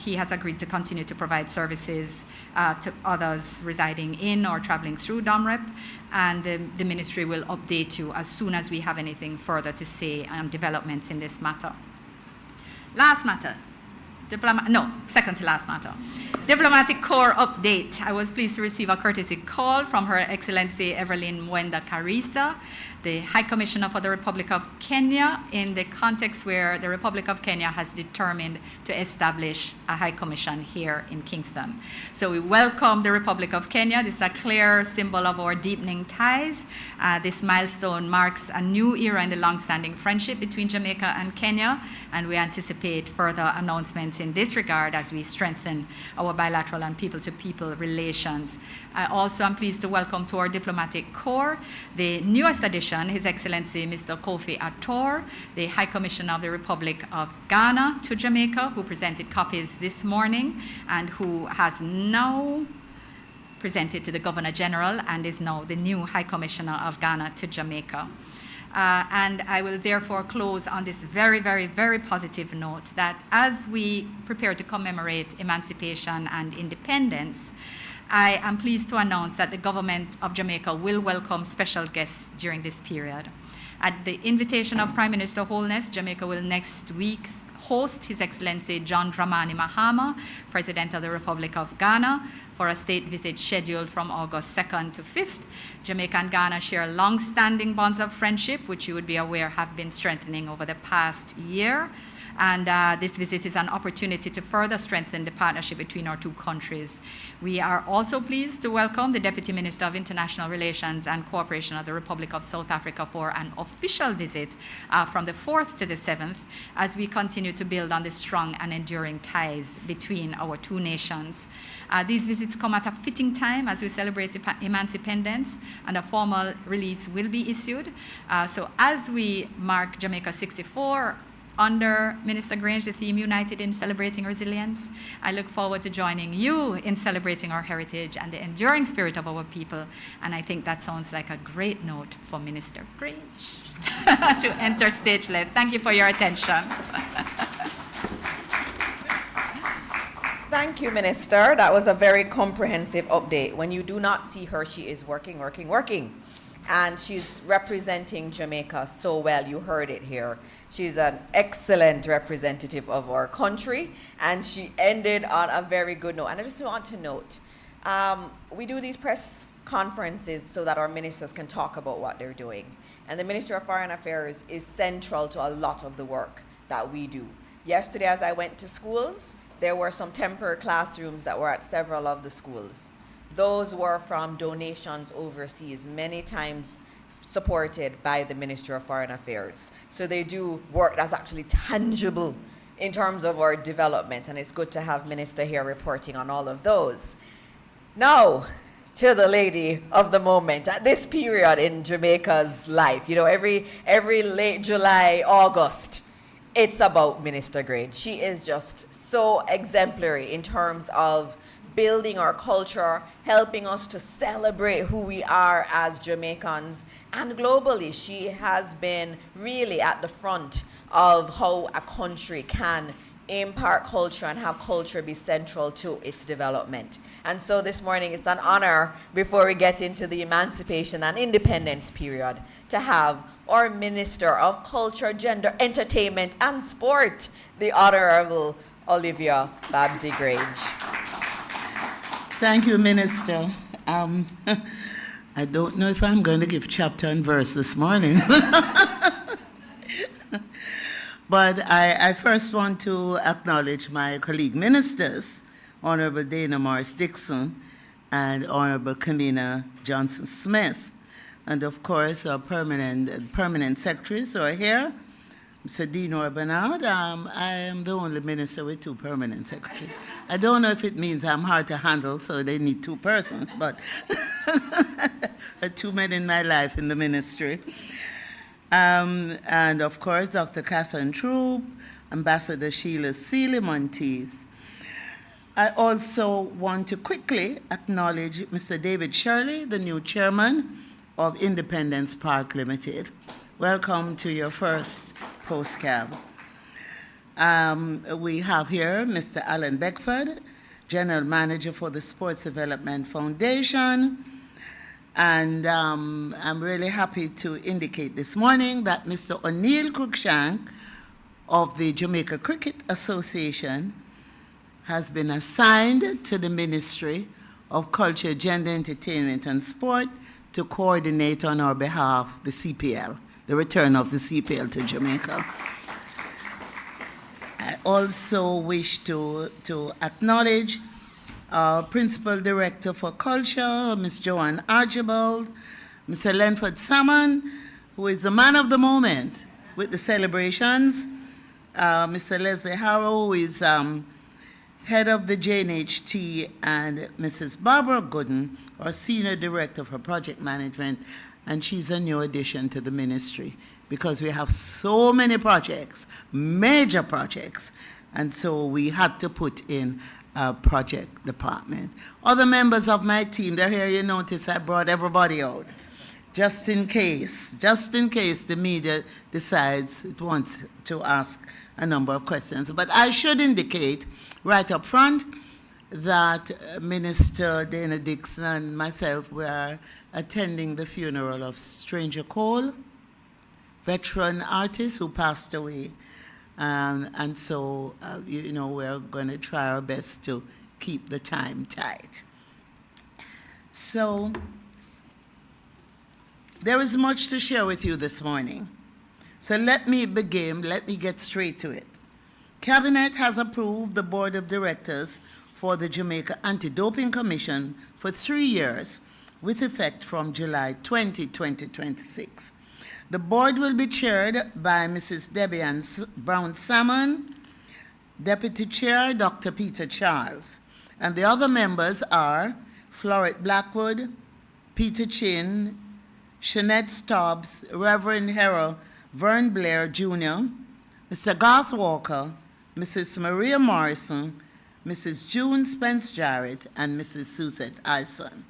he has agreed to continue to provide services to others residing in or traveling through DOMREP, and the ministry will update you as soon as we have anything further to say on developments in this matter. Last matter. Second to last matter. Diplomatic Corps update. I was pleased to receive a courtesy call from Her Excellency Evelyn Mwenda Karisa, the High Commissioner for the Republic of Kenya, in the context where the Republic of Kenya has determined to establish a High Commission here in Kingston. So we welcome the Republic of Kenya. This is a clear symbol of our deepening ties. This milestone marks a new era in the long-standing friendship between Jamaica and Kenya, and we anticipate further announcements in this regard as we strengthen our bilateral and people-to-people relations. I also am pleased to welcome to our Diplomatic Corps the newest addition, His Excellency Mr. Kofi Attor, the High Commissioner of the Republic of Ghana to Jamaica, who presented copies this morning and who has now presented to the Governor General and is now the new High Commissioner of Ghana to Jamaica. And I will therefore close on this very, very, very positive note that as we prepare to commemorate emancipation and independence, I am pleased to announce that the government of Jamaica will welcome special guests during this period. At the invitation of Prime Minister Holness, Jamaica will next week host His Excellency John Dramani Mahama, President of the Republic of Ghana, for a state visit scheduled from August 2nd to 5th. Jamaica and Ghana share long-standing bonds of friendship, which you would be aware have been strengthening over the past year. And this visit is an opportunity to further strengthen the partnership between our two countries. We are also pleased to welcome the Deputy Minister of International Relations and Cooperation of the Republic of South Africa for an official visit from the 4th to the 7th as we continue to build on the strong and enduring ties between our two nations. These visits come at a fitting time as we celebrate emancipation, and a formal release will be issued. So as we mark Jamaica 64, under Minister Grange, the theme United in Celebrating Resilience, I look forward to joining you in celebrating our heritage and the enduring spirit of our people. And I think that sounds like a great note for Minister Grange to enter stage left. Thank you for your attention. Thank you, Minister. That was a very comprehensive update. When you do not see her, she is working. And she's representing Jamaica so well. You heard it here. She's an excellent representative of our country, and she ended on a very good note. And I just want to note, we do these press conferences so that our ministers can talk about what they're doing. And the Ministry of Foreign Affairs is central to a lot of the work that we do. Yesterday, as I went to schools, there were some temporary classrooms that were at several of the schools. Those were from donations overseas, many times supported by the Ministry of Foreign Affairs. So they do work that's actually tangible in terms of our development, and it's good to have Minister here reporting on all of those. Now, to the lady of the moment, at this period in Jamaica's life, you know, every late July, August, it's about Minister Grange. She is just so exemplary in terms of building our culture, helping us to celebrate who we are as Jamaicans, and globally, she has been really at the front of how a country can impart culture and have culture be central to its development. And so this morning it's an honor, before we get into the emancipation and independence period, to have our Minister of Culture, Gender, Entertainment and Sport, the Honorable Olivia Babsy Grange. Thank you, Minister. I don't know if I'm going to give chapter and verse this morning. But I first want to acknowledge my colleague ministers, Honorable Dana Morris Dixon and Honorable Kamina Johnson Smith, and of course our permanent secretaries who are here, Mr. Dino Bernard. I am the only minister with 2 permanent secretaries. I don't know if it means I'm hard to handle, so they need 2 persons, but 2 men in my life in the ministry. And of course, Dr. Catherine Troop, Ambassador Sheila Seeley Monteith. I also want to quickly acknowledge Mr. David Shirley, the new chairman of Independence Park Limited. Welcome to your first postcab. We have here Mr. Alan Beckford, General Manager for the Sports Development Foundation. And I'm really happy to indicate this morning that Mr. O'Neill Cruikshank of the Jamaica Cricket Association has been assigned to the Ministry of Culture, Gender, Entertainment and Sport to coordinate on our behalf the CPL, the return of the CPL to Jamaica. I also wish to acknowledge our Principal Director for Culture, Ms. Joanne Archibald, Mr. Lenford Salmon, who is the man of the moment with the celebrations, Mr. Leslie Harrow, who is head of the JNHT, and Mrs. Barbara Gooden, our Senior Director for Project Management, and she's a new addition to the ministry because we have so many projects, major projects, and so we had to put in project department. Other members of my team, they're here. You notice I brought everybody out, just in case the media decides it wants to ask a number of questions. But I should indicate right up front that Minister Dana Dixon and myself were attending the funeral of Stranger Cole, veteran artist who passed away. And so, we're going to try our best to keep the time tight. So, there is much to share with you this morning. So let me get straight to it. Cabinet has approved the Board of Directors for the Jamaica Anti-Doping Commission for 3 years, with effect from July 20, 2026. The board will be chaired by Mrs. Debbie Ann Brown Salmon, Deputy Chair Dr. Peter Charles, and the other members are Floret Blackwood, Peter Chin, Shanette Stubbs, Reverend Harold Vern Blair Jr., Mr. Garth Walker, Mrs. Maria Morrison, Mrs. June Spence Jarrett, and Mrs. Suzette Ison.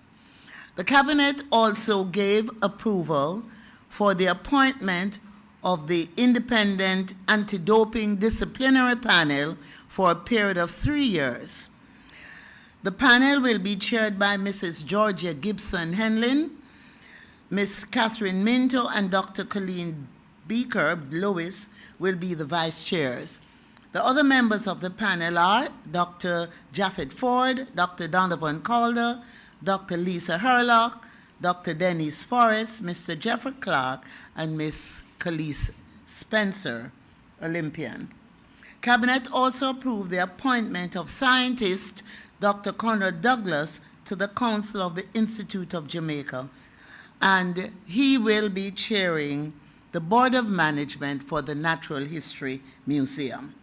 The Cabinet also gave approval for the appointment of the Independent Anti-Doping Disciplinary Panel for a period of 3 years. The panel will be chaired by Mrs. Georgia Gibson Henlin, Ms. Catherine Minto, and Dr. Colleen Beaker Lewis will be the vice chairs. The other members of the panel are Dr. Japheth Ford, Dr. Donovan Calder, Dr. Lisa Herlock, Dr. Denise Forrest, Mr. Jeffrey Clark, and Ms. Khalees Spencer, Olympian. Cabinet also approved the appointment of scientist Dr. Conrad Douglas to the Council of the Institute of Jamaica, and he will be chairing the Board of Management for the Natural History Museum.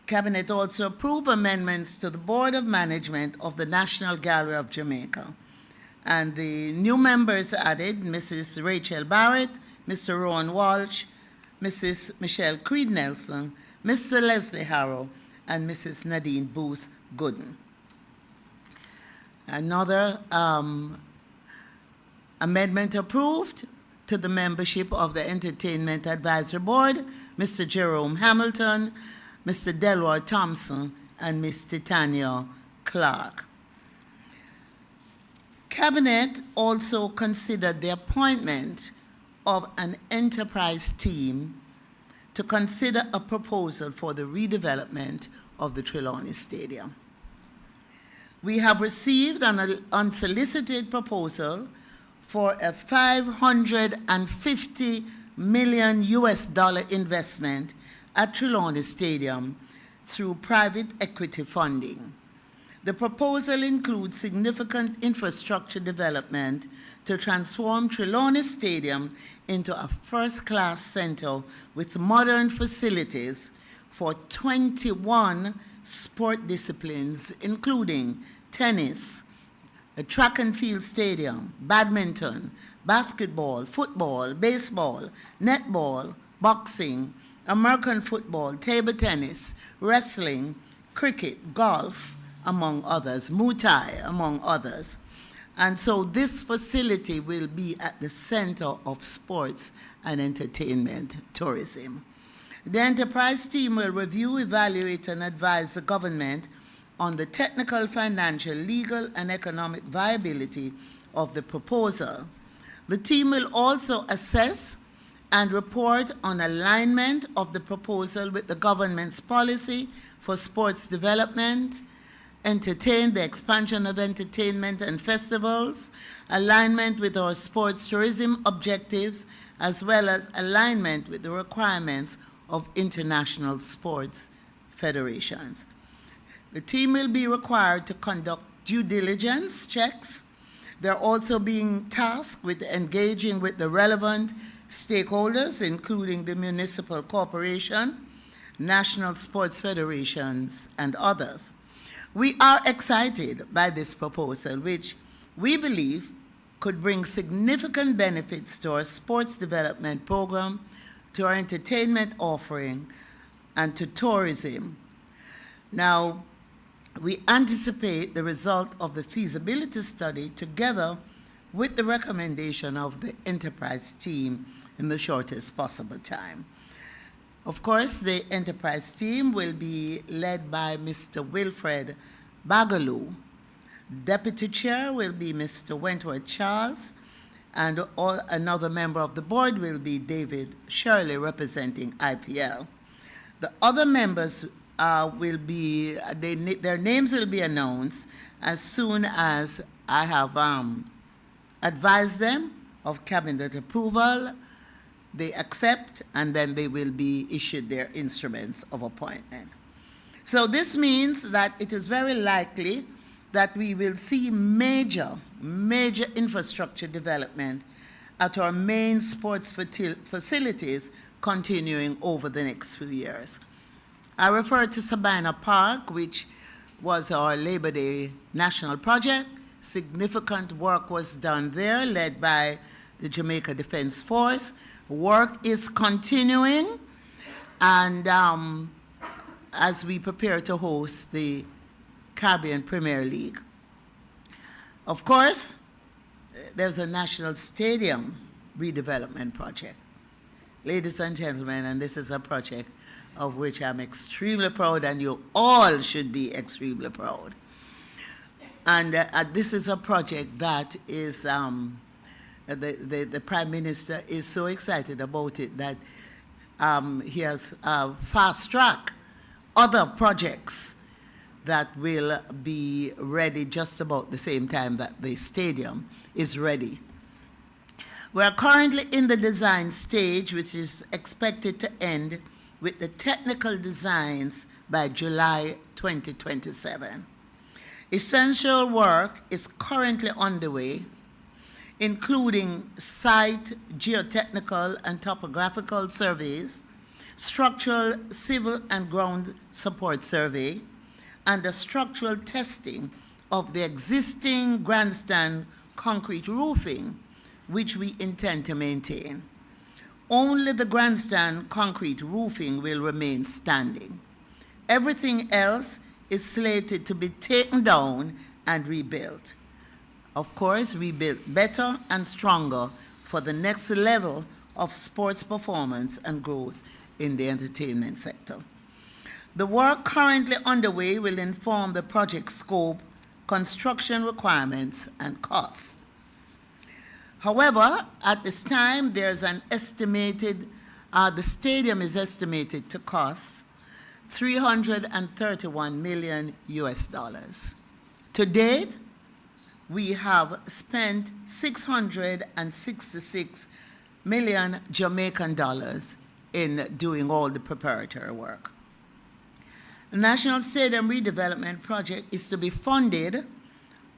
Cabinet also approved amendments to the Board of Management of the National Gallery of Jamaica. And the new members added Mrs. Rachel Barrett, Mr. Rowan Walsh, Mrs. Michelle Creed Nelson, Mr. Leslie Harrow, and Mrs. Nadine Booth Gooden. Another amendment approved to the membership of the Entertainment Advisory Board, Mr. Jerome Hamilton, Mr. Delroy Thompson, and Ms. Titania Clark. Cabinet also considered the appointment of an enterprise team to consider a proposal for the redevelopment of the Trelawney Stadium. We have received an unsolicited proposal for a $550 million investment at Trelawney Stadium through private equity funding. The proposal includes significant infrastructure development to transform Trelawney Stadium into a first-class center with modern facilities for 21 sport disciplines, including tennis, a track and field stadium, badminton, basketball, football, baseball, netball, boxing, American football, table tennis, wrestling, cricket, golf, among others, Muay Thai, among others. And so this facility will be at the center of sports and entertainment tourism. The enterprise team will review, evaluate, and advise the government on the technical, financial, legal, and economic viability of the proposal. The team will also assess and report on alignment of the proposal with the government's policy for sports development, entertain the expansion of entertainment and festivals, alignment with our sports tourism objectives, as well as alignment with the requirements of international sports federations. The team will be required to conduct due diligence checks. They're also being tasked with engaging with the relevant stakeholders, including the municipal corporation, national sports federations, and others. We are excited by this proposal, which we believe could bring significant benefits to our sports development program, to our entertainment offering, and to tourism. Now, we anticipate the result of the feasibility study together with the recommendation of the enterprise team in the shortest possible time. Of course, the enterprise team will be led by Mr. Wilfred Bagaloo. Deputy chair will be Mr. Wentworth Charles, and another member of the board will be David Shirley, representing IPL. The other members will be, their names will be announced as soon as I have advised them of cabinet approval. They accept, and then they will be issued their instruments of appointment. So this means that it is very likely that we will see major infrastructure development at our main sports facilities continuing over the next few years. I refer to Sabina Park, which was our Labor Day national project. Significant work was done there, led by the Jamaica Defense Force. Work is continuing, and as we prepare to host the Caribbean Premier League. Of course, there's a national stadium redevelopment project. Ladies and gentlemen, and this is a project of which I'm extremely proud, and you all should be extremely proud. And this is a project that is, the Prime Minister is so excited about it that he has fast-tracked other projects that will be ready just about the same time that the stadium is ready. We are currently in the design stage, which is expected to end with the technical designs by July 2027. Essential work is currently underway, including site geotechnical and topographical surveys, structural, civil, and ground support survey, and the structural testing of the existing grandstand concrete roofing, which we intend to maintain. Only the grandstand concrete roofing will remain standing. Everything else is slated to be taken down and rebuilt. Of course, rebuilt better and stronger for the next level of sports performance and growth in the entertainment sector. The work currently underway will inform the project scope, construction requirements, and costs. However, at this time, there's an estimated, the stadium is estimated to cost $331 million US. To date, we have spent 666 million Jamaican dollars in doing all the preparatory work. The National Stadium Redevelopment Project is to be funded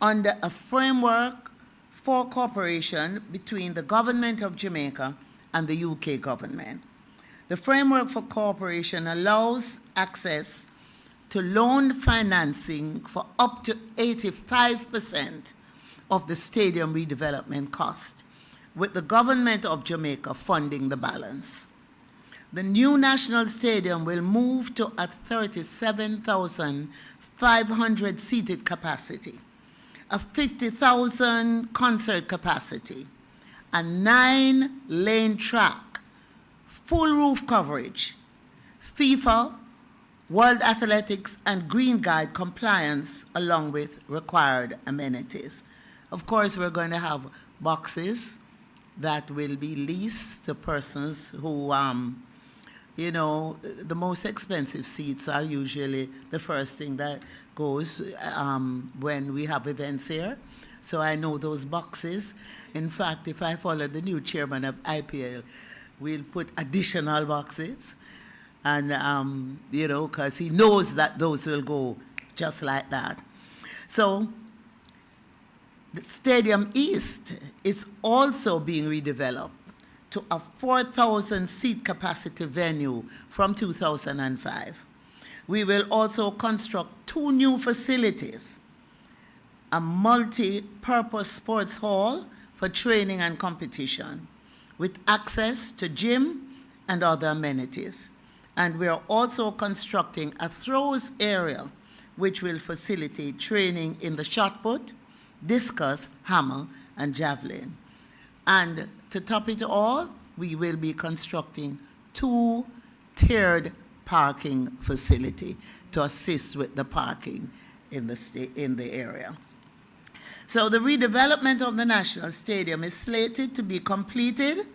under a framework for cooperation between the Government of Jamaica and the UK government. The framework for cooperation allows access to loan financing for up to 85% of the stadium redevelopment cost, with the Government of Jamaica funding the balance. The new National Stadium will move to a 37,500 seated capacity, a 50,000 concert capacity, a 9-lane track, full roof coverage, FIFA, World Athletics, and Green Guide compliance, along with required amenities. Of course, we're going to have boxes that will be leased to persons who, you know, the most expensive seats are usually the first thing that goes when we have events here. So I know those boxes. In fact, if I follow the new chairman of IPL, we'll put additional boxes. And, you know, because he knows that those will go just like that. So the Stadium East is also being redeveloped to a 4,000-seat capacity venue from 2005. We will also construct 2 new facilities, a multi-purpose sports hall for training and competition, with access to gym and other amenities. And we are also constructing a throws area, which will facilitate training in the shot put, discus, hammer, and javelin. And to top it all, we will be constructing 2 tiered parking facilities to assist with the parking in the area. So the redevelopment of the National Stadium is slated to be completed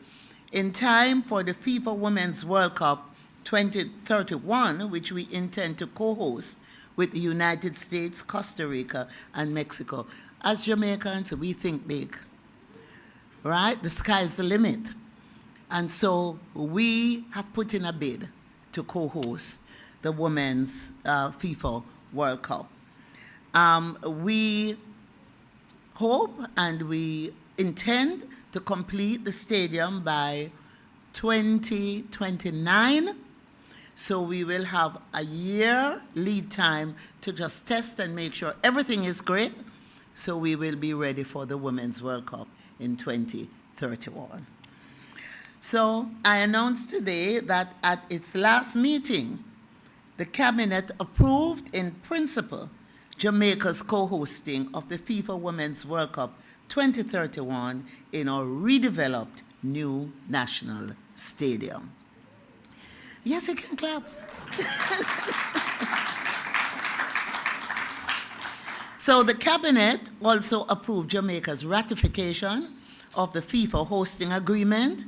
in time for the FIFA Women's World Cup 2031, which we intend to co-host with the United States, Costa Rica, and Mexico. As Jamaicans, we think big, right? The sky's the limit. And so we have put in a bid to co-host the Women's FIFA World Cup. We hope and we intend to complete the stadium by 2029. So we will have a year lead time to just test and make sure everything is great. So we will be ready for the Women's World Cup in 2031. So I announced today that at its last meeting, the Cabinet approved in principle Jamaica's co-hosting of the FIFA Women's World Cup 2031 in our redeveloped new national stadium. Yes, you can clap. So the Cabinet also approved Jamaica's ratification of the FIFA hosting agreement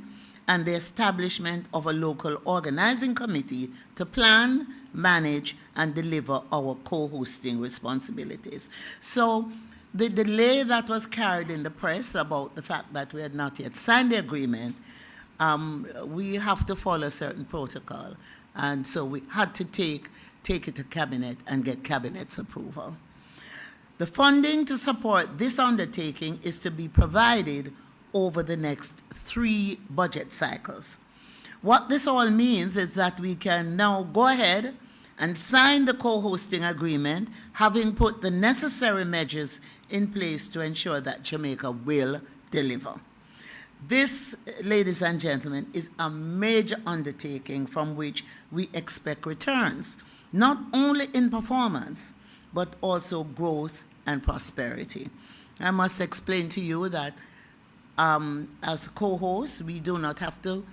and the establishment of a local organizing committee to plan, manage, and deliver our co-hosting responsibilities. So the delay that was carried in the press about the fact that we had not yet signed the agreement, we have to follow certain protocol. And so we had to take it to Cabinet and get Cabinet's approval. The funding to support this undertaking is to be provided over the next 3 budget cycles. What this all means is that we can now go ahead and sign the co-hosting agreement, having put the necessary measures in place to ensure that Jamaica will deliver. This, ladies and gentlemen, is a major undertaking from which we expect returns, not only in performance, but also growth and prosperity. I must explain to you that as co-hosts, we do not have to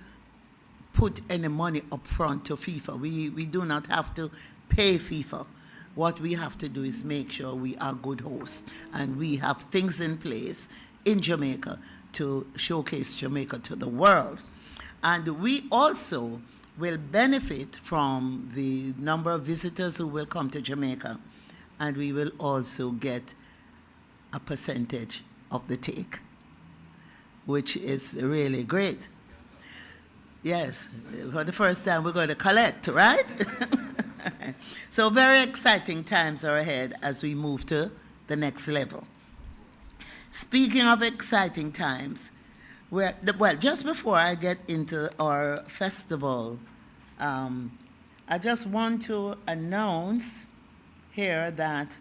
put any money up front to FIFA. We do not have to pay FIFA. What we have to do is make sure we are good hosts and we have things in place in Jamaica to showcase Jamaica to the world. And we also will benefit from the number of visitors who will come to Jamaica, and we will also get a percentage of the take, which is really great. Yes, for the first time we're going to collect, right? So very exciting times are ahead as we move to the next level. Speaking of exciting times, just before I get into our festival, I just want to announce here that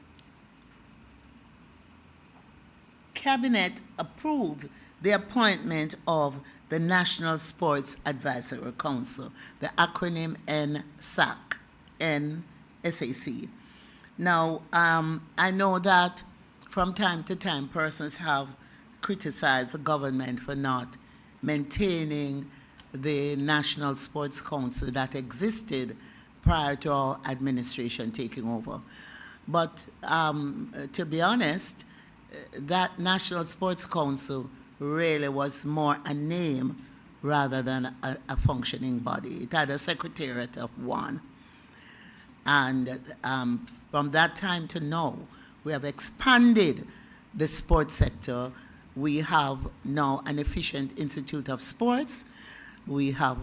Cabinet approved the appointment of the National Sports Advisory Council, the acronym NSAC. NSAC. Now, I know that from time to time persons have criticized the government for not maintaining the National Sports Council that existed prior to our administration taking over. But to be honest, that National Sports Council really was more a name rather than a functioning body. It had a secretariat of one. And from that time to now, we have expanded the sports sector. We have now an efficient Institute of Sports. We have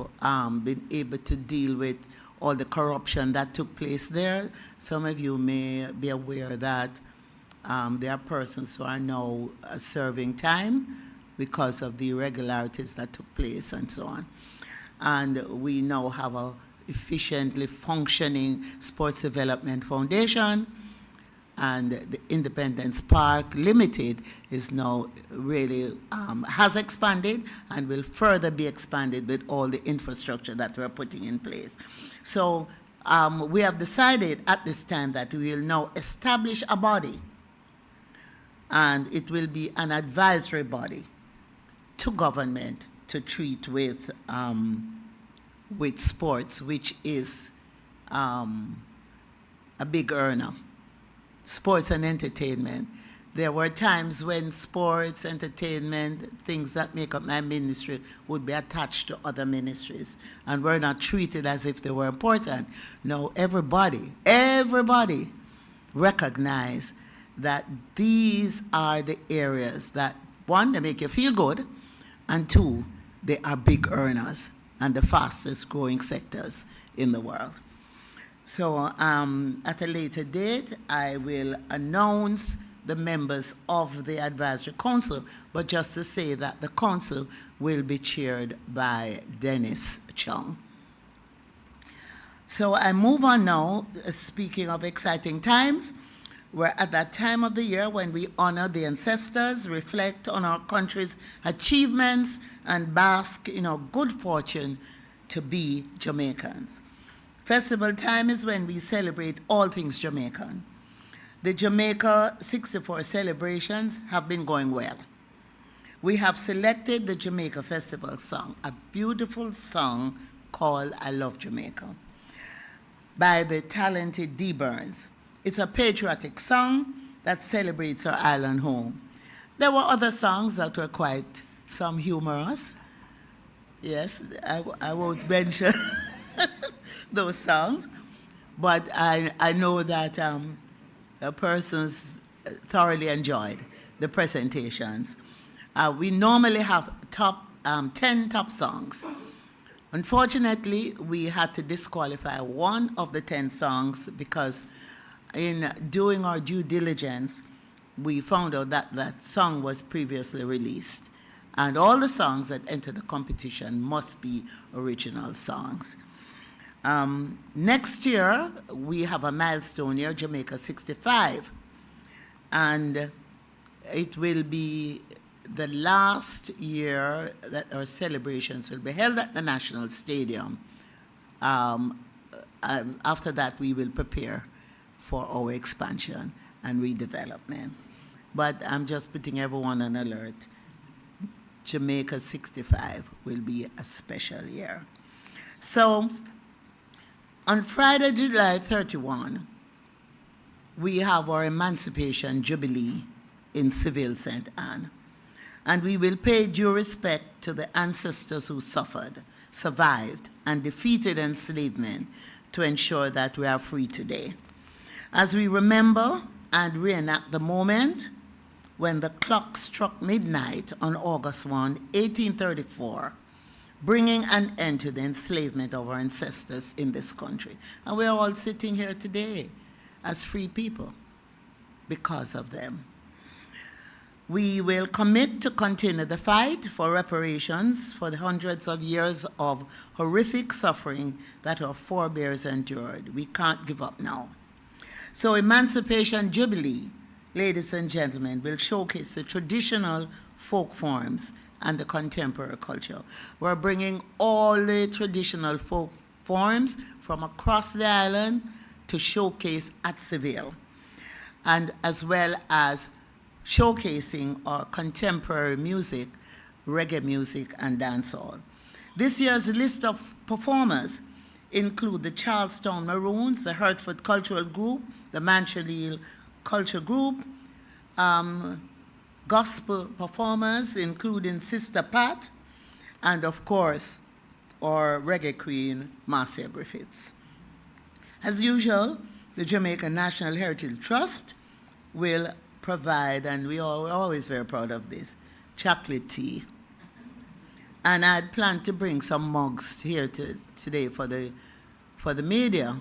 been able to deal with all the corruption that took place there. Some of you may be aware that there are persons who are now serving time because of the irregularities that took place and so on. And we now have a efficiently functioning Sports Development Foundation, and the Independence Park Limited is now really has expanded and will further be expanded with all the infrastructure that we're putting in place. So we have decided at this time that we will now establish a body, and it will be an advisory body to government to treat with sports, which is a big earner. Sports and entertainment. There were times when sports, entertainment, things that make up my ministry would be attached to other ministries and were not treated as if they were important. No, everybody recognize that these are the areas that, one, they make you feel good, and two, they are big earners and the fastest growing sectors in the world. So at a later date, I will announce the members of the Advisory Council, but just to say that the council will be chaired by Dennis Chung. So I move on now, speaking of exciting times. We're at that time of the year when we honor the ancestors, reflect on our country's achievements, and bask in our good fortune to be Jamaicans. Festival time is when we celebrate all things Jamaican. The Jamaica 64 celebrations have been going well. We have selected the Jamaica Festival song, a beautiful song called I Love Jamaica, by the talented D. Burns. It's a patriotic song that celebrates our island home. There were other songs that were quite some humorous. Yes, I won't mention those songs, but I know that persons thoroughly enjoyed the presentations. We normally have 10 top songs. Unfortunately, we had to disqualify one of the 10 songs because in doing our due diligence, we found out that that song was previously released. And all the songs that enter the competition must be original songs. Next year, we have a milestone year, Jamaica 65. And it will be the last year that our celebrations will be held at the National Stadium. After that, we will prepare for our expansion and redevelopment. But I'm just putting everyone on alert. Jamaica 65 will be a special year. So On Friday, July 31, we have our Emancipation Jubilee in Seville, St. Anne. And we will pay due respect to the ancestors who suffered, survived, and defeated enslavement to ensure that we are free today. As we remember and reenact the moment when the clock struck midnight on August 1, 1834, bringing an end to the enslavement of our ancestors in this country. And we're all sitting here today as free people because of them. We will commit to continue the fight for reparations for the hundreds of years of horrific suffering that our forebears endured. We can't give up now. So Emancipation Jubilee, ladies and gentlemen, will showcase the traditional folk forms and the contemporary culture. We're bringing all the traditional folk forms from across the island to showcase at Seville, and as well as showcasing our contemporary music, reggae music, and dancehall. This year's list of performers include the Charlestown Maroons, the Hertford Cultural Group, the Manchester Culture Group, gospel performers, including Sister Pat, and of course, our reggae queen, Marcia Griffiths. As usual, the Jamaica National Heritage Trust will provide, and we're always very proud of this, chocolate tea. And I'd planned to bring some mugs here today for the media,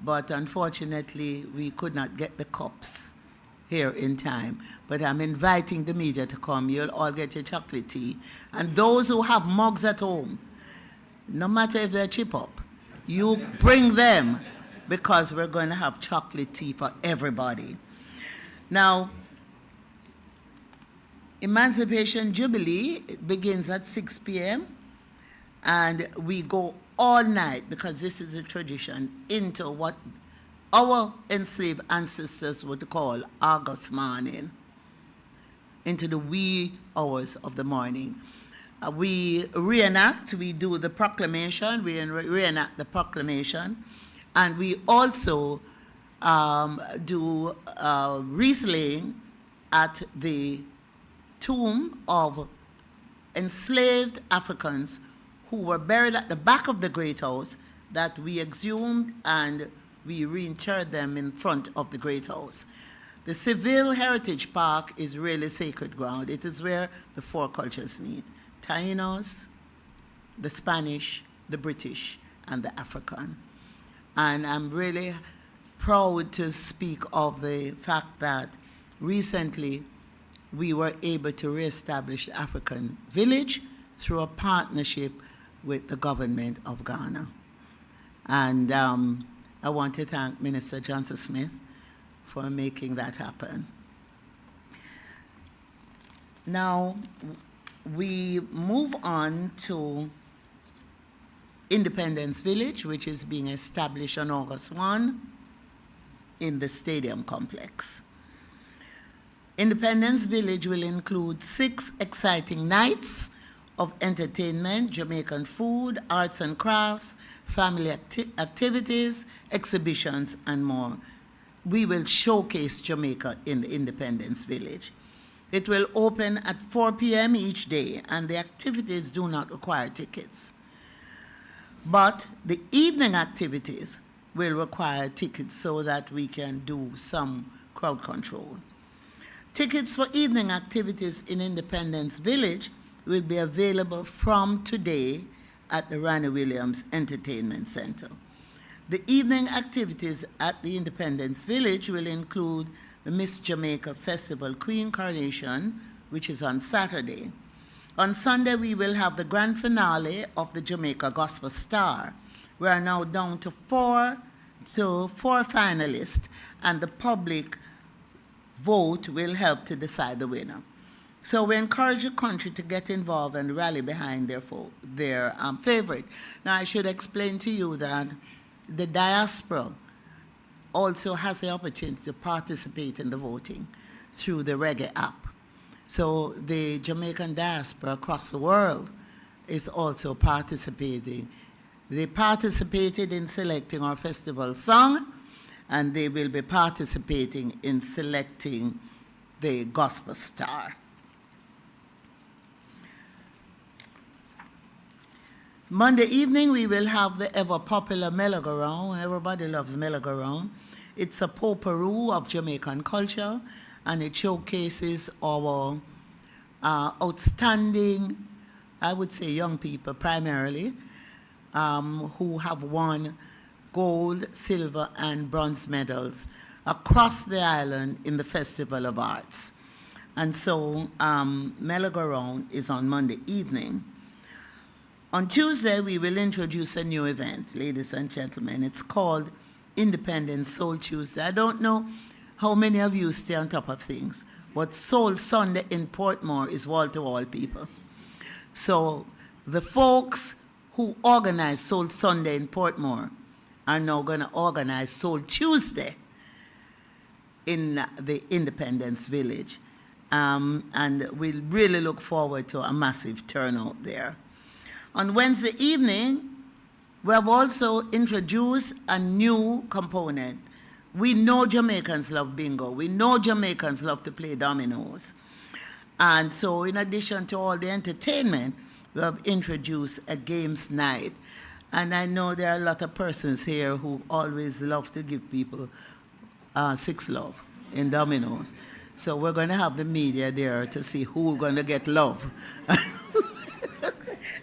but unfortunately we could not get the cups here in time. But I'm inviting the media to come. You'll all get your chocolate tea. And those who have mugs at home, no matter if they're chip up, you bring them, because we're going to have chocolate tea for everybody. Now, Emancipation Jubilee begins at 6 p.m. and we go all night, because this is a tradition, into what our enslaved ancestors would call August morning, into the wee hours of the morning. We reenact, we do the proclamation, we reenact the proclamation, and we also do wreath laying at the tomb of enslaved Africans who were buried at the back of the Great House, that we exhumed and we reinterred them in front of the Great House. The Seville Heritage Park is really sacred ground. It is where the four cultures meet: Tainos, the Spanish, the British, and the African. And I'm really proud to speak of the fact that recently we were able to reestablish the African village through a partnership with the government of Ghana. And I want to thank Minister Johnson Smith for making that happen. Now, we move on to Independence Village, which is being established on August 1 in the stadium complex. Independence Village will include 6 exciting nights of entertainment, Jamaican food, arts and crafts, family activities, exhibitions, and more. We will showcase Jamaica in the Independence Village. It will open at 4 p.m. each day, and the activities do not require tickets. But the evening activities will require tickets so that we can do some crowd control. Tickets for evening activities in Independence Village will be available from today at the Ranny Williams Entertainment Center. The evening activities at the Independence Village will include the Miss Jamaica Festival Queen Coronation, which is on Saturday. On Sunday, we will have the grand finale of the Jamaica Gospel Star. We are now down to four finalists, and the public vote will help to decide the winner. So we encourage the country to get involved and rally behind their favorite. Now, I should explain to you that the diaspora also has the opportunity to participate in the voting through the Reggae app. So the Jamaican diaspora across the world is also participating. They participated in selecting our festival song, and they will be participating in selecting the gospel star. Monday evening, we will have the ever-popular Mellow-go-round. Everybody loves Mellow-go-round. It's a potpourri of Jamaican culture, and it showcases our outstanding, I would say young people primarily, who have won gold, silver, and bronze medals across the island in the Festival of Arts. And so Mellow-go-round is on Monday evening. On Tuesday, we will introduce a new event, ladies and gentlemen. It's called Independent Soul Tuesday. I don't know how many of you stay on top of things, but Soul Sunday in Portmore is wall-to-wall people. So the folks who organize Soul Sunday in Portmore are now going to organize Soul Tuesday in the Independence Village. And we really look forward to a massive turnout there. On Wednesday evening, we have also introduced a new component. We know Jamaicans love bingo. We know Jamaicans love to play dominoes. And so in addition to all the entertainment, we have introduced a games night. And I know there are a lot of persons here who always love to give people 6 love in dominoes. So we're going to have the media there to see who's going to get love.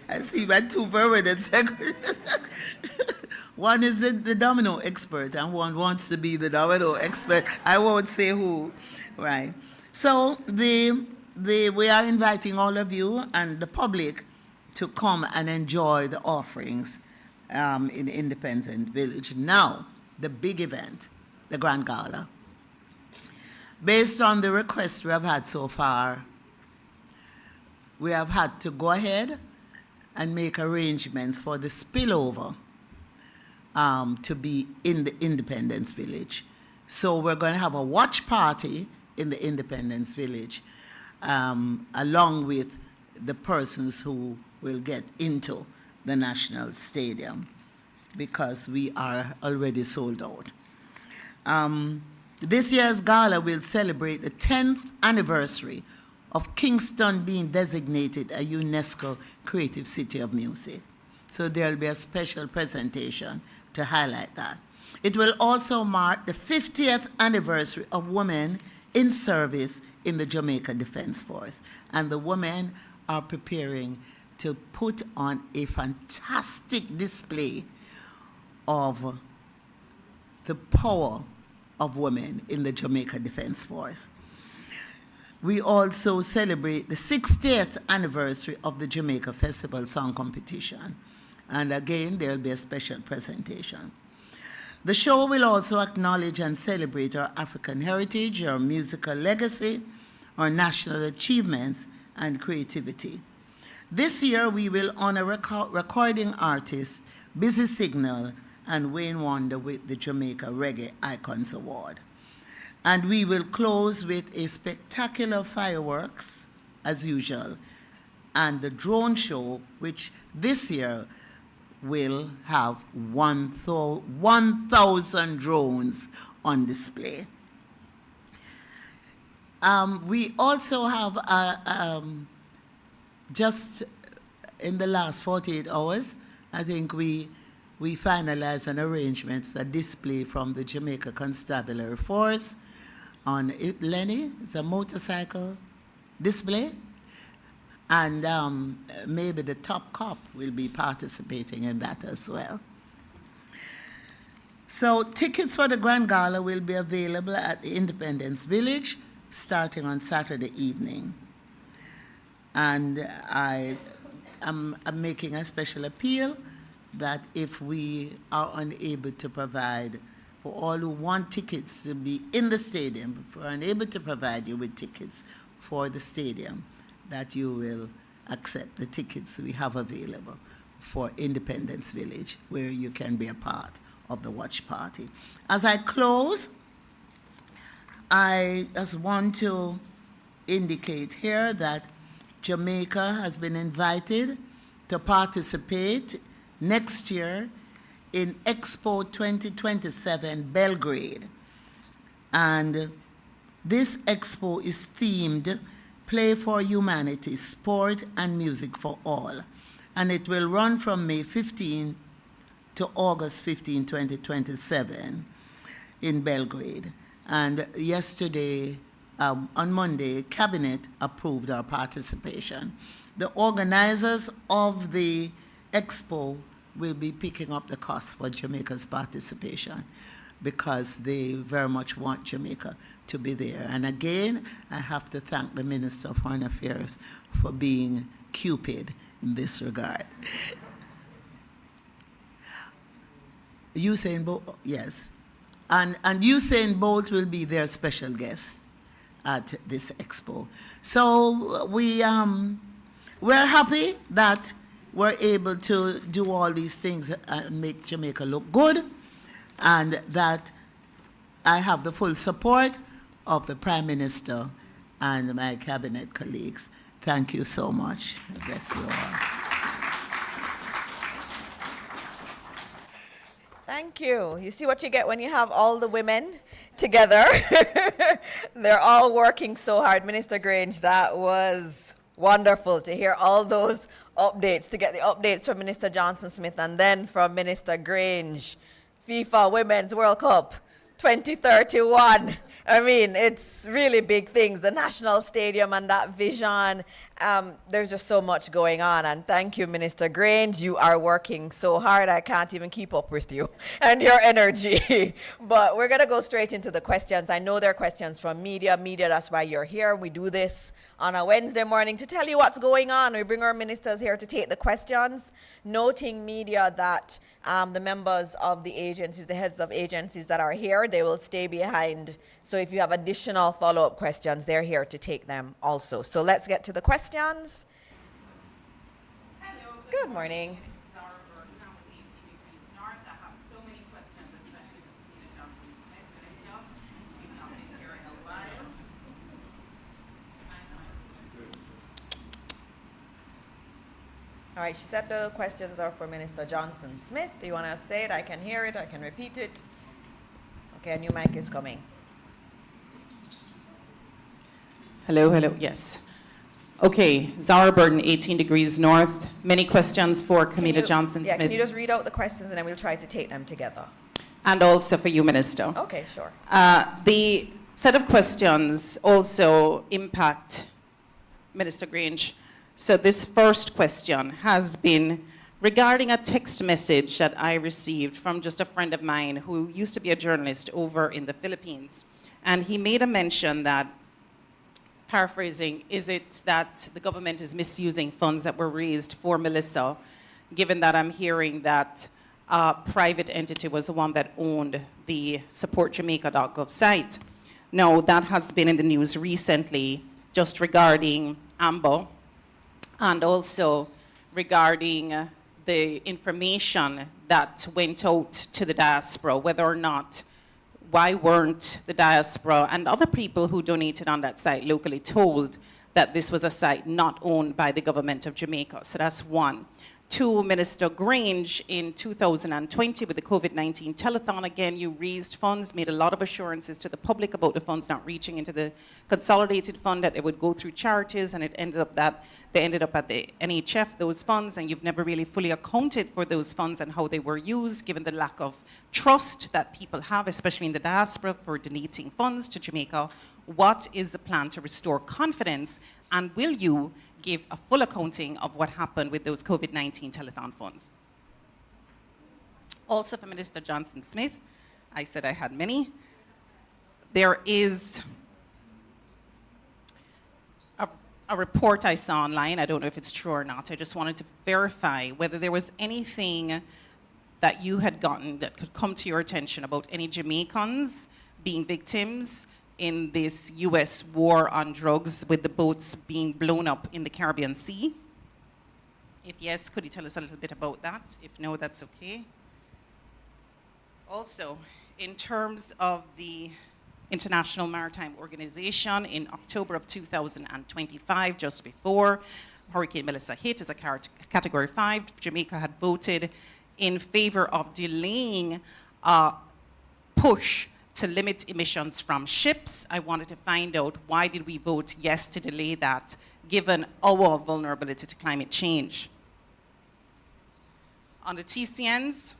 I see my 2 permanent secretaries. One is the domino expert, and one wants to be the domino expert. I won't say who, right? So we are inviting all of you and the public to come and enjoy the offerings in Independence Village. Now, the big event, the Grand Gala. Based on the requests we have had so far, we have had to go ahead and make arrangements for the spillover to be in the Independence Village. So we're going to have a watch party in the Independence Village, along with the persons who will get into the National Stadium, because we are already sold out. This year's gala will celebrate the 10th anniversary of Kingston being designated a UNESCO Creative City of Music. So there will be a special presentation to highlight that. It will also mark the 50th anniversary of women in service in the Jamaica Defense Force. And the women are preparing to put on a fantastic display of the power of women in the Jamaica Defense Force. We also celebrate the 60th anniversary of the Jamaica Festival Song Competition. And again, there will be a special presentation. The show will also acknowledge and celebrate our African heritage, our musical legacy, our national achievements, and creativity. This year, we will honor recording artists Busy Signal and Wayne Wonder with the Jamaica Reggae Icons Award. And we will close with a spectacular fireworks, as usual, and the drone show, which this year will have 1,000 drones on display. We also have, just in the last 48 hours, I think we finalized an arrangement, a display from the Jamaica Constabulary Force on it. Lenny, it's a motorcycle display. And maybe the top cop will be participating in that as well. So tickets for the Grand Gala will be available at the Independence Village starting on Saturday evening. And I'm making a special appeal that if we are unable to provide for all who want tickets to be in the stadium, if we're unable to provide you with tickets for the stadium, that you will accept the tickets we have available for Independence Village, where you can be a part of the watch party. As I close, I just want to indicate here that Jamaica has been invited to participate next year in Expo 2027 Belgrade. And this expo is themed Play for Humanity, Sport and Music for All. And it will run from May 15 to August 15, 2027 in Belgrade. And yesterday, on Monday, Cabinet approved our participation. The organizers of the expo will be picking up the cost for Jamaica's participation because they very much want Jamaica to be there. And again, I have to thank the Minister of Foreign Affairs for being Cupid in this regard. Usain Bolt, yes. And Usain Bolt will be their special guest at this expo. So we're happy that we're able to do all these things and make Jamaica look good, and that I have the full support of the Prime Minister and my cabinet colleagues. Thank you so much. Bless you all. Thank you. You see what you get when you have all the women together? They're all working so hard. Minister Grange, that was wonderful to hear all those updates, to get the updates from Minister Johnson-Smith and then from Minister Grange. FIFA Women's World Cup 2031. I mean, it's really big things. The National Stadium and that vision. There's just so much going on. And thank you, Minister Grange. You are working so hard. I can't even keep up with you and your energy. But we're going to go straight into the questions. I know there are questions from media. Media, that's why you're here. We do this on a Wednesday morning to tell you what's going on. We bring our ministers here to take the questions, noting media that the members of the agencies, the heads of agencies that are here, they will stay behind. So if you have additional follow-up questions, they're here to take them also. So let's get to the questions. Hello. Good morning. Zara Burton, I'm with 18 Degrees North. I have so many questions, especially with Tina Johnson-Smith, Minister. We've not been here in a while. All right, she said the questions are for Minister Johnson-Smith. You want to say it? I can hear it. I can repeat it. Okay, a new mic is coming. Hello, hello, yes. Okay, Zara Burton, 18 Degrees North. Many questions for Camilla Johnson-Smith. Yeah, can you just read out the questions and then we'll try to take them together? And also for you, Minister. Okay, sure. The set of questions also impact Minister Grange. So this first question has been regarding a text message that I received from just a friend of mine who used to be a journalist over in the Philippines. And he made a mention that, paraphrasing, is it that the government is misusing funds that were raised for Melissa, given that I'm hearing that a private entity was the one that owned the supportjamaica.gov site. Now, that has been in the news recently, just regarding Amber, and also regarding the information that went out to the diaspora, whether or not, why weren't the diaspora and other people who donated on that site locally told that this was a site not owned by the government of Jamaica? So that's one. Two, Minister Grange, in 2020 with the COVID-19 telethon, again, you raised funds, made a lot of assurances to the public about the funds not reaching into the consolidated fund, that it would go through charities, and it ended up that they ended up at the NHF, those funds, and you've never really fully accounted for those funds and how they were used, given the lack of trust that people have, especially in the diaspora, for donating funds to Jamaica. What is the plan to restore confidence, and will you give a full accounting of what happened with those COVID-19 telethon funds? Also for Minister Johnson-Smith, I said I had many. There is a report I saw online, I don't know if it's true or not, I just wanted to verify whether there was anything that you had gotten that could come to your attention about any Jamaicans being victims in this U.S. war on drugs, with the boats being blown up in the Caribbean Sea. If yes, could you tell us a little bit about that? If no, that's okay. Also, in terms of the International Maritime Organization in October of 2025, just before Hurricane Melissa hit as a Category 5. Jamaica had voted in favor of delaying push to limit emissions from ships. I wanted to find out, why did we vote yes to delay that, given our vulnerability to climate change? On the TCNs,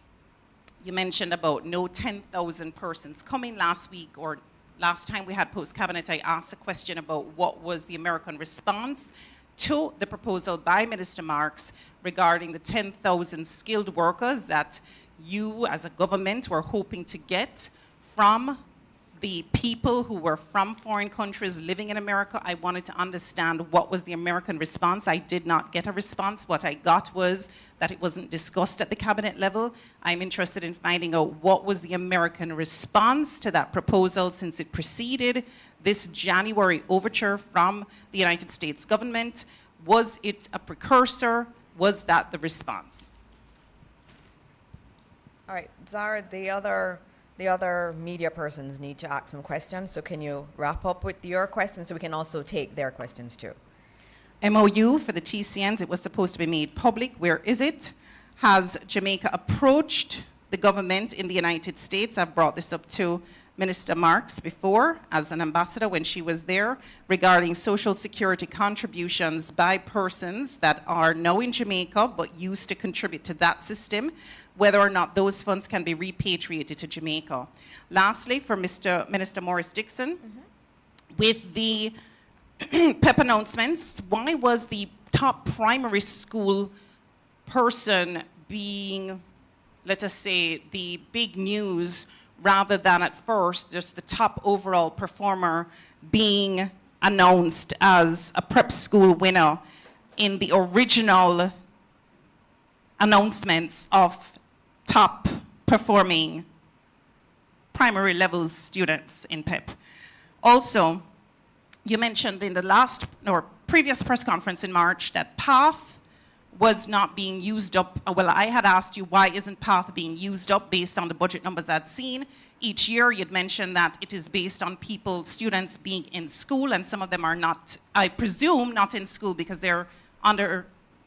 you mentioned about no 10,000 persons coming last week, or last time we had post-cabinet, I asked a question about what was the American response to the proposal by Minister Marks regarding the 10,000 skilled workers that you as a government were hoping to get from the people who were from foreign countries living in America. I wanted to understand what was the American response. I did not get a response. What I got was that it wasn't discussed at the cabinet level. I'm interested in finding out what was the American response to that proposal, since it preceded this January overture from the United States government. Was it a precursor? Was that the response? All right, Zara, the other media persons need to ask some questions, so can you wrap up with your questions so we can also take their questions too? MOU for the TCNs, it was supposed to be made public. Where is it? Has Jamaica approached the government in the United States? I've brought this up to Minister Marks before as an ambassador when she was there, regarding Social Security contributions by persons that are now in Jamaica but used to contribute to that system, whether or not those funds can be repatriated to Jamaica. Lastly, for Minister Morris Dixon, with the PEP announcements, why was the top primary school person being, let us say, the big news, rather than at first just the top overall performer being announced as a prep school winner in the original announcements of top performing primary level students in PEP? Also, you mentioned in the last or previous press conference in March that PATH was not being used up. Well, I had asked you, why isn't PATH being used up based on the budget numbers I'd seen? Each year you'd mentioned that it is based on students being in school, and some of them are not, I presume, not in school because they're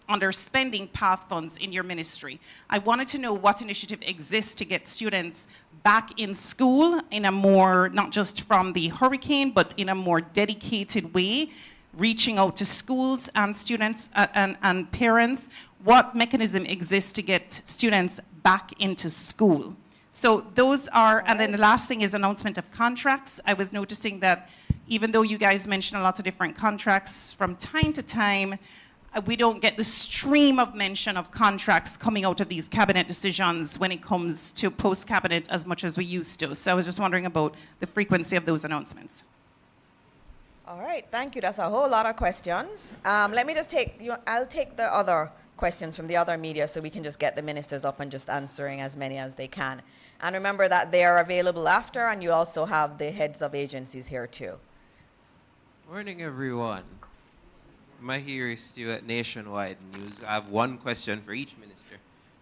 underspending PATH funds in your ministry. I wanted to know what initiative exists to get students back in school in a more, not just from the hurricane, but in a more dedicated way, reaching out to schools and students and parents. What mechanism exists to get students back into school? So those are, and then the last thing is announcement of contracts. I was noticing that even though you guys mention a lot of different contracts, from time to time, we don't get the stream of mention of contracts coming out of these cabinet decisions when it comes to post-cabinet as much as we used to. So I was just wondering about the frequency of those announcements. All right, thank you. That's a whole lot of questions. Let me just take, I'll take the other questions from the other media so we can just get the ministers up and just answering as many as they can. And remember that they are available after, and you also have the heads of agencies here too. Morning, everyone. Mahiri Stewart, Nationwide News. I have one question for each minister.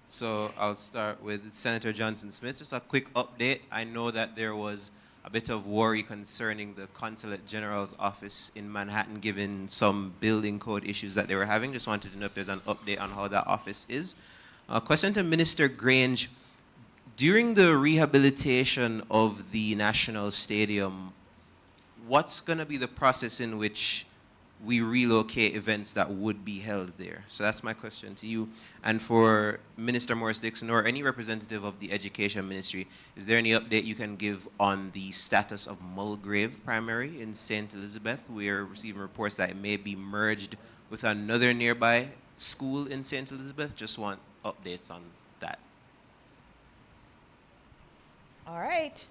So I'll start with Senator Johnson-Smith. Just a quick update. I know that there was a bit of worry concerning the Consulate General's office in Manhattan, given some building code issues that they were having. Just wanted to know if there's an update on how that office is. Question to Minister Grange. During the rehabilitation of the National Stadium, what's going to be the process in which we relocate events that would be held there? So that's my question to you. And for Minister Morris Dixon or any representative of the Education Ministry, is there any update you can give on the status of Mulgrave Primary in St. Elizabeth? We are receiving reports that it may be merged with another nearby school in St. Elizabeth. Just want updates on that. All right.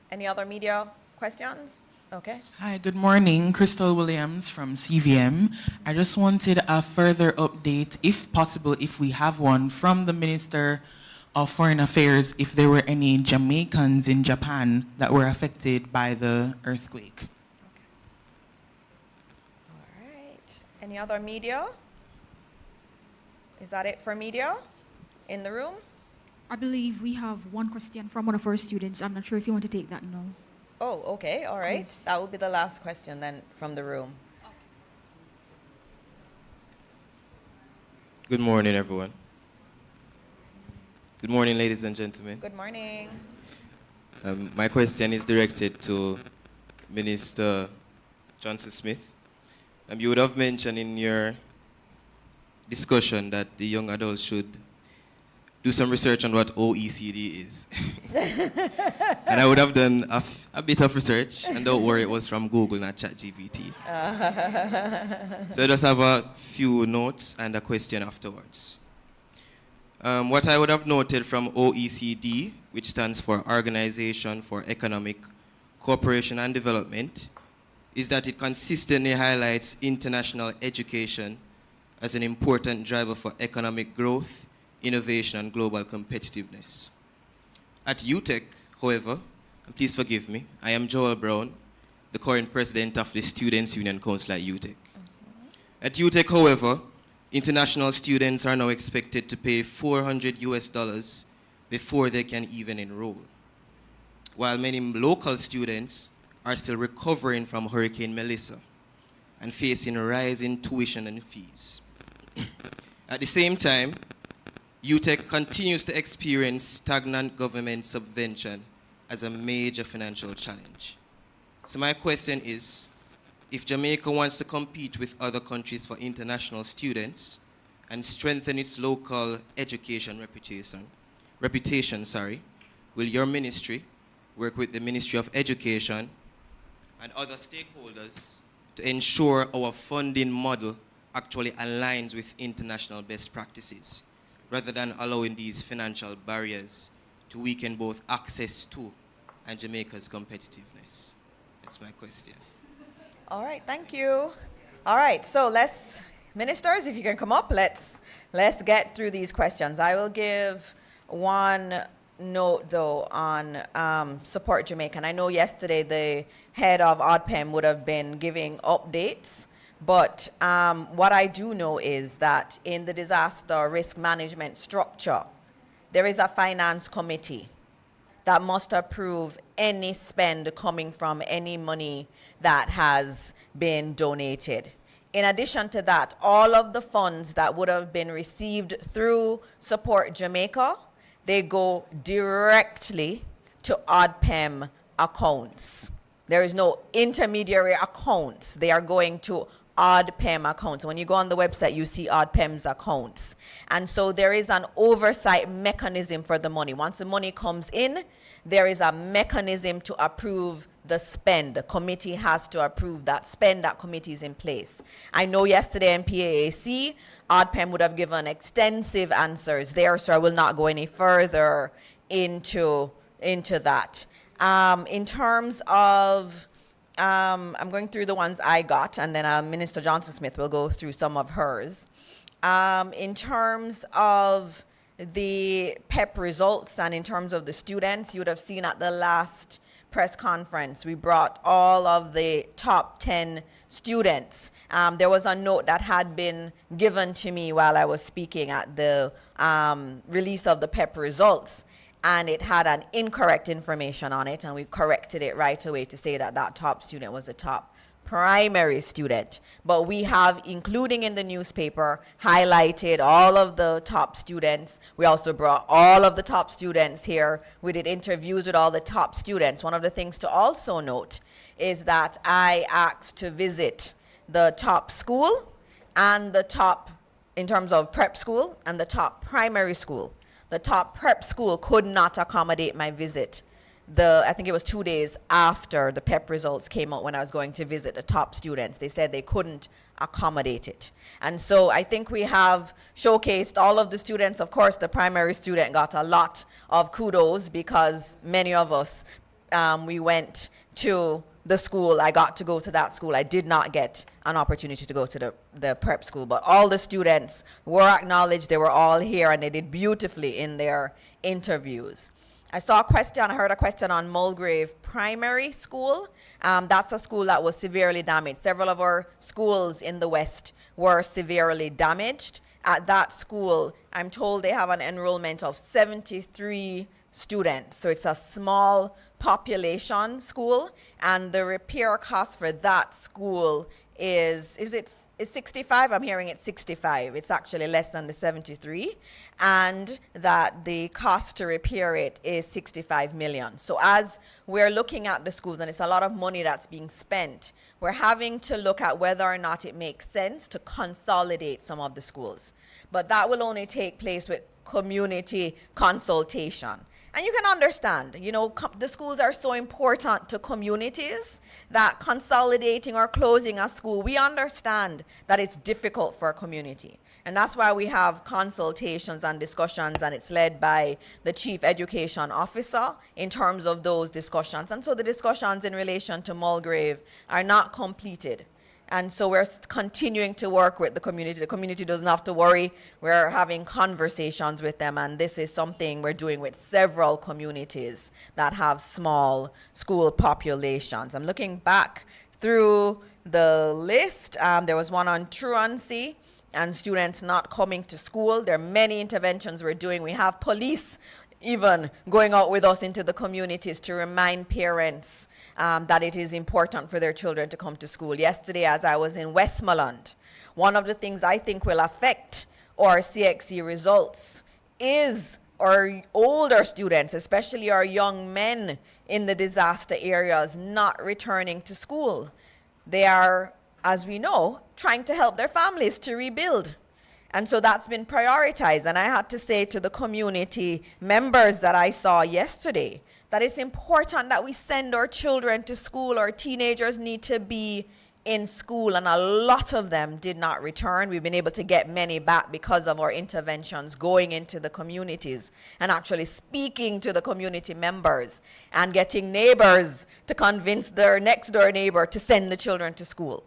Any other media questions? Okay. Hi, good morning. Crystal Williams from CVM. I just wanted a further update, if possible, if we have one, from the Minister of Foreign Affairs, if there were any Jamaicans in Japan that were affected by the earthquake. All right. Any other media? Is that it for media in the room? I believe we have one question from one of our students. I'm not sure if you want to take that now. Oh, okay, all right. That will be the last question then from the room. Good morning, everyone. Good morning, ladies and gentlemen. Good morning. My question is directed to Minister Johnson Smith. You would have mentioned in your discussion that the young adults should do some research on what OECD is. And I would have done a bit of research, and don't worry, it was from Google, not ChatGPT. So I just have a few notes and a question afterwards. What I would have noted from OECD, which stands for Organization for Economic Cooperation and Development, is that it consistently highlights international education as an important driver for economic growth, innovation, and global competitiveness. At UTEC, however, and please forgive me, I am Joel Brown, the current president of the Students' Union Council at UTEC. At UTEC, however, international students are now expected to pay $400 before they can even enroll, while many local students are still recovering from Hurricane Melissa and facing rising tuition and fees. At the same time, UTEC continues to experience stagnant government subvention as a major financial challenge. So my question is, if Jamaica wants to compete with other countries for international students and strengthen its local education reputation, will your ministry work with the Ministry of Education and other stakeholders to ensure our funding model actually aligns with international best practices, rather than allowing these financial barriers to weaken both access to and Jamaica's competitiveness? That's my question. All right, thank you. All right, so ministers, if you can come up, let's get through these questions. I will give one note though on Support Jamaica. And I know yesterday the head of ODPEM would have been giving updates, but what I do know is that in the disaster risk management structure, there is a finance committee that must approve any spend coming from any money that has been donated. In addition to that, all of the funds that would have been received through Support Jamaica, they go directly to ODPEM accounts. There is no intermediary accounts. They are going to ODPEM accounts. When you go on the website, you see ODPEM's accounts. And so there is an oversight mechanism for the money. Once the money comes in, there is a mechanism to approve the spend. The committee has to approve that spend. That committee is in place. I know yesterday in PAAC, ODPEM would have given extensive answers there, so I will not go any further into that. In terms of I'm going through the ones I got, and then Minister Johnson Smith will go through some of hers. In terms of the PEP results and in terms of the students, you would have seen at the last press conference, we brought all of the top 10 students. There was a note that had been given to me while I was speaking at the release of the PEP results, and it had an incorrect information on it, and we corrected it right away to say that that top student was a top primary student. But we have, including in the newspaper, highlighted all of the top students. We also brought all of the top students here. We did interviews with all the top students. One of the things to also note is that I asked to visit the top school and the top, in terms of prep school, and the top primary school. The top prep school could not accommodate my visit. I think it was 2 days after the PEP results came out when I was going to visit the top students. They said they couldn't accommodate it. And so I think we have showcased all of the students. Of course, the primary student got a lot of kudos because many of us, we went to the school. I got to go to that school. I did not get an opportunity to go to the prep school, but all the students were acknowledged. They were all here and they did beautifully in their interviews. I heard a question on Mulgrave Primary School. That's a school that was severely damaged. Several of our schools in the West were severely damaged. At that school, I'm told they have an enrollment of 73 students. So it's a small population school, and the repair cost for that school is 65? I'm hearing it's 65. It's actually less than the 73, and that the cost to repair it is 65 million. So as we're looking at the schools, and it's a lot of money that's being spent, we're having to look at whether or not it makes sense to consolidate some of the schools. But that will only take place with community consultation. And you can understand, you know, the schools are so important to communities that consolidating or closing a school, we understand that it's difficult for a community. And that's why we have consultations and discussions, and it's led by the Chief Education Officer in terms of those discussions. And so the discussions in relation to Mulgrave are not completed. And so we're continuing to work with the community. The community doesn't have to worry. We're having conversations with them, and this is something we're doing with several communities that have small school populations. I'm looking back through the list. There was one on truancy and students not coming to school. There are many interventions we're doing. We have police even going out with us into the communities to remind parents that it is important for their children to come to school. Yesterday, as I was in Westmoreland, one of the things I think will affect our CXC results is our older students, especially our young men in the disaster areas, not returning to school. They are, as we know, trying to help their families to rebuild. And so that's been prioritized. And I had to say to the community members that I saw yesterday that it's important that we send our children to school. Our teenagers need to be in school, and a lot of them did not return. We've been able to get many back because of our interventions going into the communities and actually speaking to the community members and getting neighbors to convince their next door neighbor to send the children to school.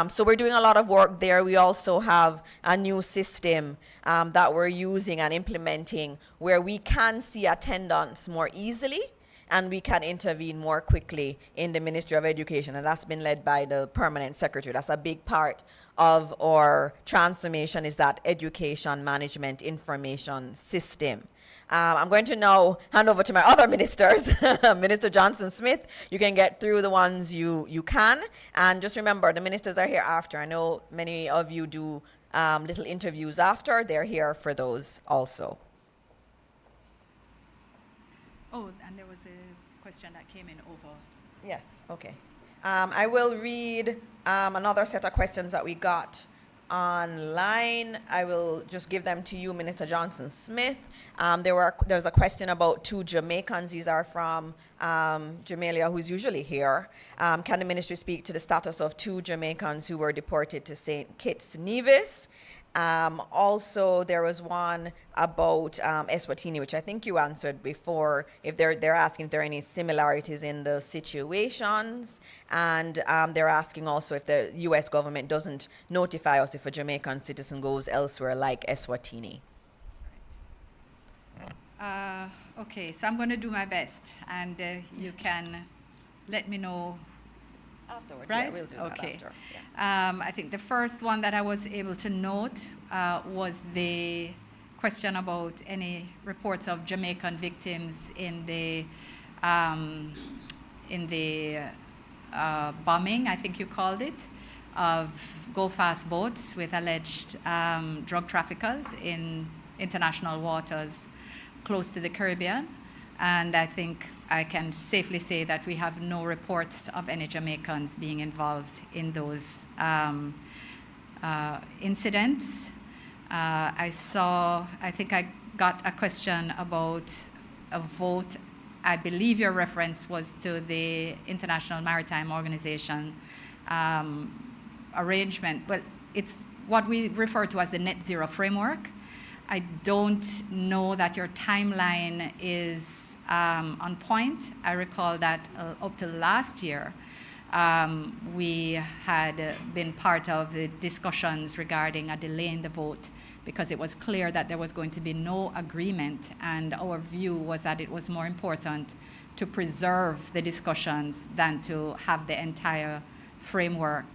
So we're doing a lot of work there. We also have a new system that we're using and implementing where we can see attendance more easily and we can intervene more quickly in the Ministry of Education, and that's been led by the permanent secretary. That's a big part of our transformation, is that education management information system. I'm going to now hand over to my other ministers. Minister Johnson Smith, you can get through the ones you can. And just remember, the ministers are here after. I know many of you do little interviews after. They're here for those also. Oh, and there was a question that came in over. Yes, okay. I will read another set of questions that we got online. I will just give them to you, Minister Johnson Smith. There's a question about 2 Jamaicans. These are from Jamelia, who's usually here. Can the ministry speak to the status of 2 Jamaicans who were deported to St. Kitts Nevis? Also, there was one about Eswatini, which I think you answered before. If they're asking if there are any similarities in the situations, and they're asking also if the U.S. government doesn't notify us if a Jamaican citizen goes elsewhere, like Eswatini. Okay, so I'm going to do my best, and you can let me know. Afterwards, Right? yeah, we'll do that Okay. after. Yeah. I think the first one that I was able to note was the question about any reports of Jamaican victims in the bombing, I think you called it, of go-fast boats with alleged drug traffickers in international waters close to the Caribbean. And I think I can safely say that we have no reports of any Jamaicans being involved in those incidents. I think I got a question about a vote. I believe your reference was to the International Maritime Organization arrangement. Well, it's what we refer to as the net zero framework. I don't know that your timeline is on point. I recall that up to last year, we had been part of the discussions regarding a delay in the vote because it was clear that there was going to be no agreement, and our view was that it was more important to preserve the discussions than to have the entire framework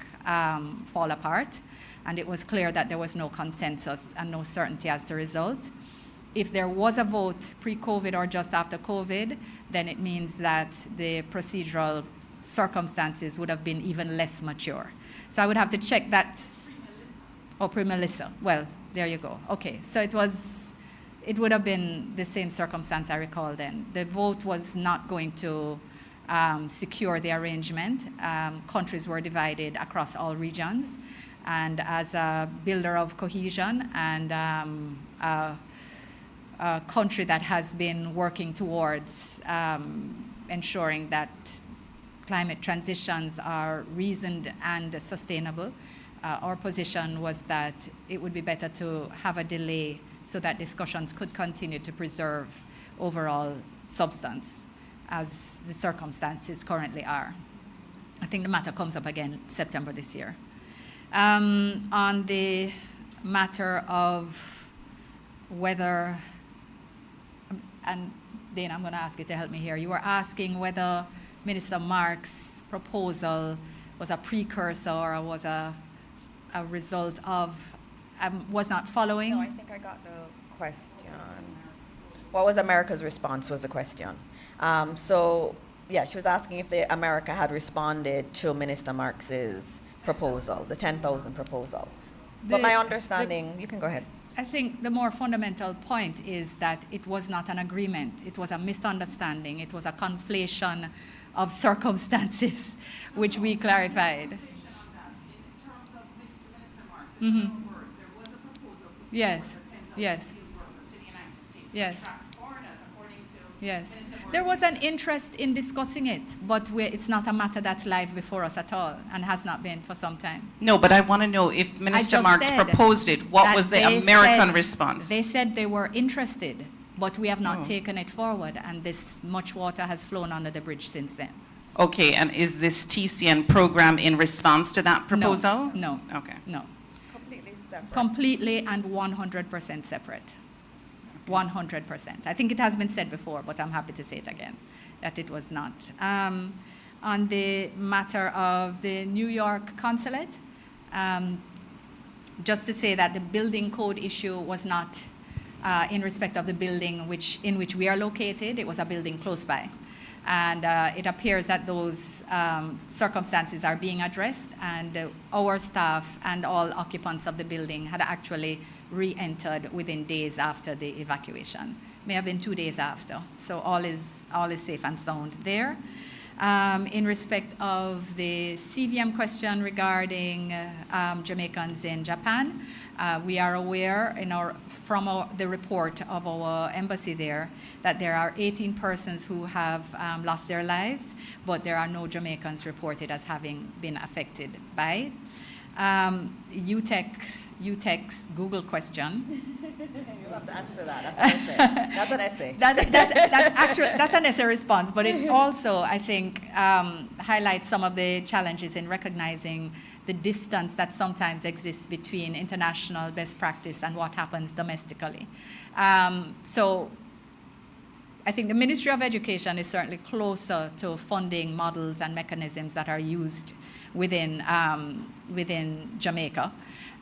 fall apart. And it was clear that there was no consensus and no certainty as to result. If there was a vote pre-COVID or just after COVID, then it means that the procedural circumstances would have been even less mature. So I would have to check that. Oh, pre-Melissa. Well, there you go. Okay, so it would have been the same circumstance I recall then. The vote was not going to secure the arrangement. Countries were divided across all regions. And as a builder of cohesion and a country that has been working towards ensuring that climate transitions are reasoned and sustainable, our position was that it would be better to have a delay so that discussions could continue to preserve overall substance as the circumstances currently are. I think the matter comes up again September this year. On the matter of whether, and Dana, I'm going to ask you to help me here. You were asking whether Minister Marks' proposal was a precursor or was a result of, was not following. No, I think I got the question. What was America's response was the question. So, yeah, she was asking if America had responded to Minister Marks's proposal, the 10,000 proposal. But my understanding, you can go ahead. I think the more fundamental point is that it was not an agreement. It was a misunderstanding. It was a conflation of circumstances, which we clarified. Mm-hmm. Yes, yes, yes. Yes. There was an interest in discussing it, but it's not a matter that's live before us at all and has not been for some time. No, but I want to know if Minister just Marks said proposed it, what that was the they American said- response? They said they were interested, but we have not taken it forward, and this much water has flown under the bridge since then. Okay, and is this TCN program in response to that proposal? No. Okay. No. Completely separate. Completely and 100% separate. 100%. I think it has been said before, but I'm happy to say it again, that it was not. On the matter of the New York consulate, just to say that the building code issue was not in respect of the building in which we are located. It was a building close by. And it appears that those circumstances are being addressed, and our staff and all occupants of the building had actually re-entered within days after the evacuation. May have been 2 days after. So all is safe and sound there. In respect of the CVM question regarding Jamaicans in Japan, we are aware from the report of our embassy there that there are 18 persons who have lost their lives, but there are no Jamaicans reported as having been affected by it. UTEC's Google question. You'll have to answer that. That's an essay. That's an essay response, but it also, I think, highlights some of the challenges in recognizing the distance that sometimes exists between international best practice and what happens domestically. So I think the Ministry of Education is certainly closer to funding models and mechanisms that are used within Jamaica.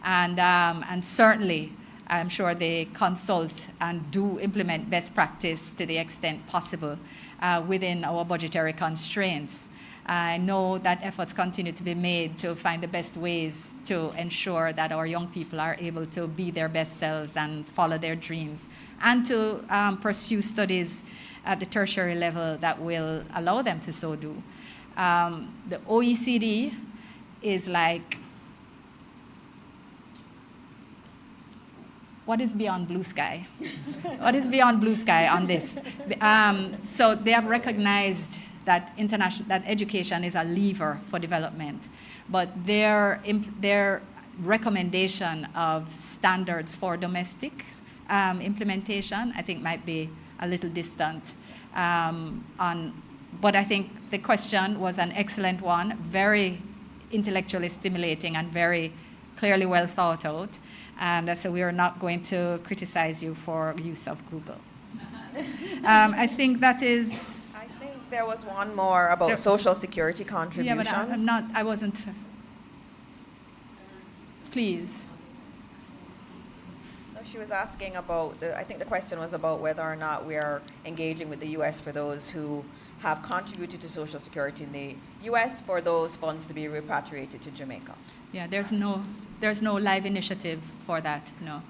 And certainly, I'm sure they consult and do implement best practice to the extent possible within our budgetary constraints. I know that efforts continue to be made to find the best ways to ensure that our young people are able to be their best selves and follow their dreams, and to pursue studies at the tertiary level that will allow them to so do. The OECD is like, what is beyond blue sky? What is beyond blue sky on this? So they have recognized that education is a lever for development, but their recommendation of standards for domestic implementation, I think, might be a little distant. But I think the question was an excellent one, very intellectually stimulating and very clearly well thought out. And so we are not going to criticize you for use of Google. I think that is... I think there was one more about Social Security contributions. Yeah, but I wasn't... Please. No, she was asking about, I think the question was about whether or not we are engaging with the U.S. for those who have contributed to Social Security in the U.S. for those funds to be repatriated to Jamaica. Yeah, there's no live initiative for that, no.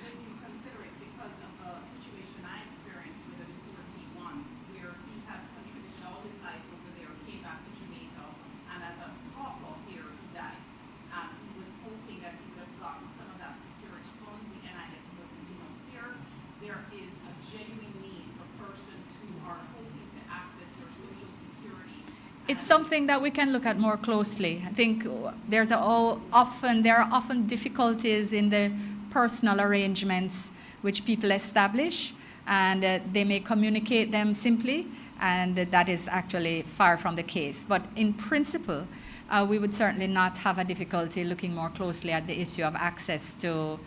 When you consider it because of a situation I experienced with a deportee once, where he had contributed all his life over there, came back to Jamaica, and as a pauper here, he died. He was hoping that he would have gotten some of that security funds. The NIS wasn't enough here. There is a genuine need for persons who are hoping to access their Social Security. It's something that we can look at more closely. I think there are often difficulties in the personal arrangements which people establish, and they may communicate them simply, and that is actually far from the case. But in principle, we would certainly not have a difficulty looking more closely at the issue of access to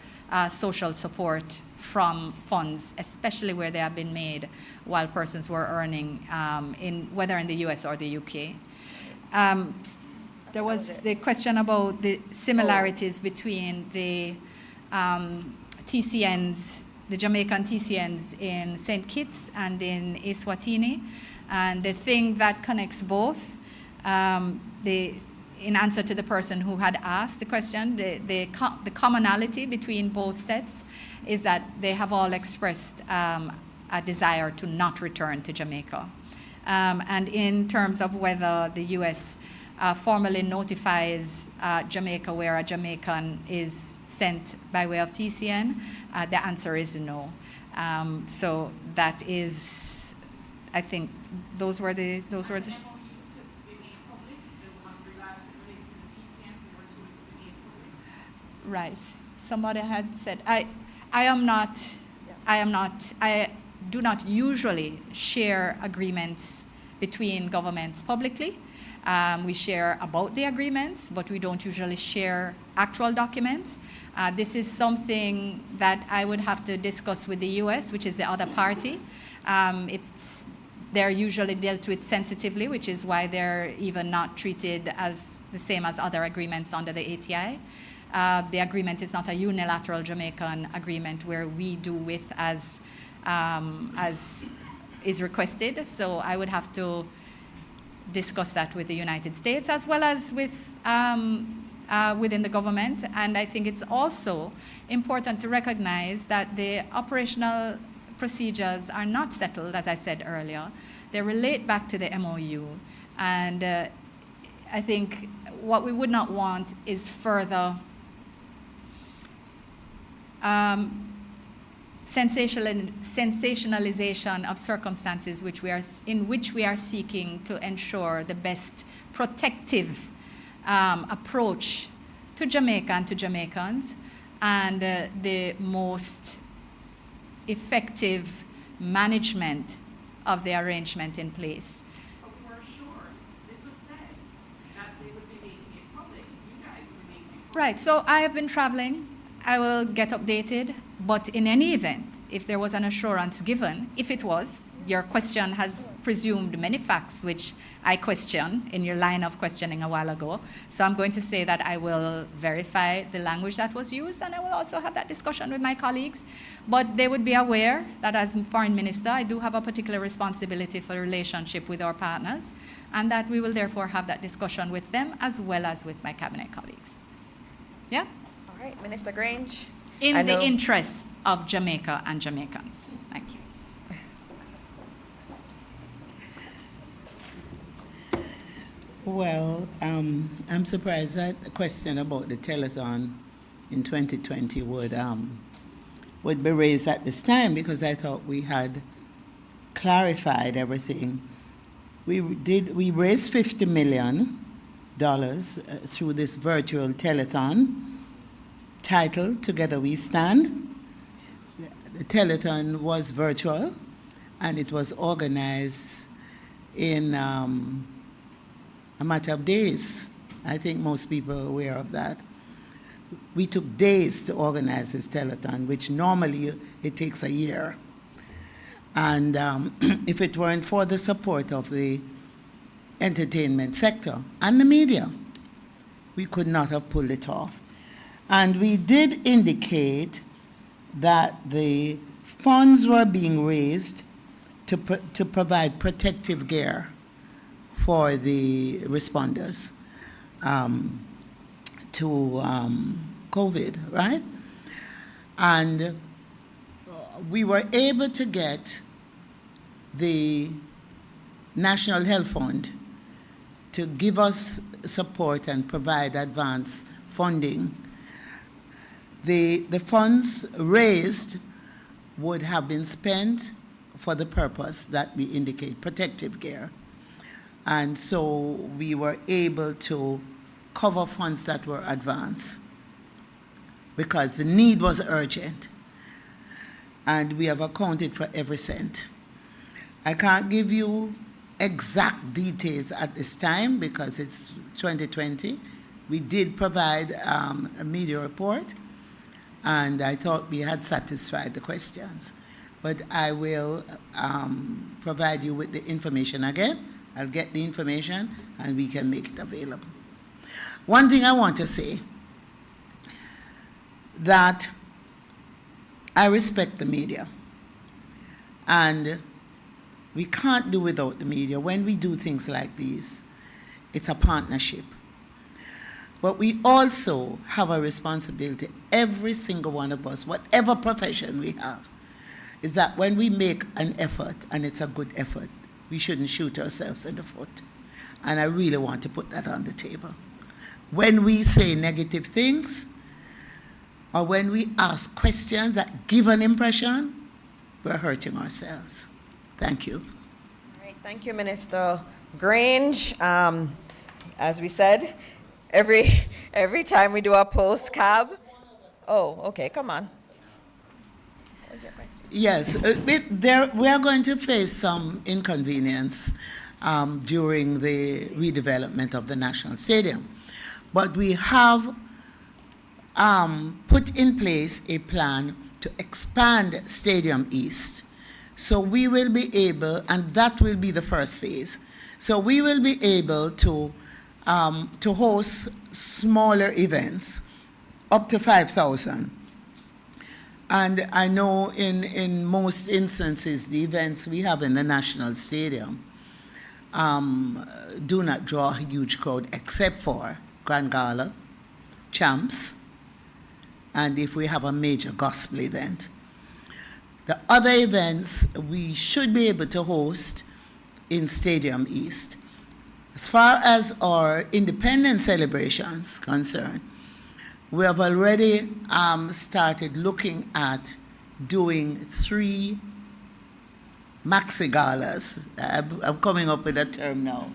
social support from funds, especially where they have been made while persons were earning, whether in the US or the UK. There was the question about the similarities between the TCNs, the Jamaican TCNs in St. Kitts and in Eswatini. And the thing that connects both, in answer to the person who had asked the question, the commonality between both sets is that they have all expressed a desire to not return to Jamaica. And in terms of whether the U.S. Formally notifies Jamaica where a Jamaican is sent by way of TCN, the answer is no. So that is, I think, those were the. Right. Somebody had said, I do not usually share agreements between governments publicly. We share about the agreements, but we don't usually share actual documents. This is something that I would have to discuss with the US, which is the other party. They're usually dealt with sensitively, which is why they're even not treated as the same as other agreements under the ATI. The agreement is not a unilateral Jamaican agreement where we do with as is requested. So I would have to discuss that with the United States as well as with within the government. And I think it's also important to recognize that the operational procedures are not settled, as I said earlier. They relate back to the MOU. And I think what we would not want is further sensationalization of circumstances in which we are seeking to ensure the best protective approach to Jamaica and to Jamaicans, and the most effective management of the arrangement in place. But we were sure, this was said, that they would be making it public. You guys were making it public. Right, so I have been traveling. I will get updated, but in any event, if there was an assurance given, if it was, your question has presumed many facts, which I question in your line of questioning a while ago. So I'm going to say that I will verify the language that was used, and I will also have that discussion with my colleagues. But they would be aware that as foreign minister, I do have a particular responsibility for the relationship with our partners, and that we will therefore have that discussion with them as well as with my cabinet colleagues. Yeah? All right, Minister Grange. In the interests of Jamaica and Jamaicans. Thank you. Well, I'm surprised that the question about the telethon in 2020 would be raised at this time, because I thought we had clarified everything. We raised $50 million through this virtual telethon titled Together We Stand. The telethon was virtual, and it was organized in a matter of days. I think most people are aware of that. We took days to organize this telethon, which normally it takes a year. And if it weren't for the support of the entertainment sector and the media, we could not have pulled it off. And we did indicate that the funds were being raised to provide protective gear for the responders to COVID, right? And we were able to get the National Health Fund to give us support and provide advance funding. The funds raised would have been spent for the purpose that we indicate, protective gear. And so we were able to cover funds that were advanced because the need was urgent. And we have accounted for every cent. I can't give you exact details at this time because it's 2020. We did provide a media report, and I thought we had satisfied the questions. But I will provide you with the information again. I'll get the information, and we can make it available. One thing I want to say, that I respect the media, and we can't do without the media. When we do things like these, it's a partnership. But we also have a responsibility, every single one of us, whatever profession we have, is that when we make an effort, and it's a good effort, we shouldn't shoot ourselves in the foot. And I really want to put that on the table. When we say negative things, or when we ask questions that give an impression, we're hurting ourselves. Thank you. All right, thank you, Minister Grange. As we said, every time we do a post-cab. Oh, okay, come on. What was your question? Yes, we are going to face some inconvenience during the redevelopment of the National Stadium. But we have put in place a plan to expand Stadium East. So we will be able, and that will be the first phase. So we will be able to host smaller events, up to 5,000. And I know in most instances, the events we have in the National Stadium do not draw a huge crowd, except for Grand Gala, Champs, and if we have a major gospel event. The other events we should be able to host in Stadium East. As far as our independence celebrations concerned, we have already started looking at doing 3 maxi galas. I'm coming up with a term now,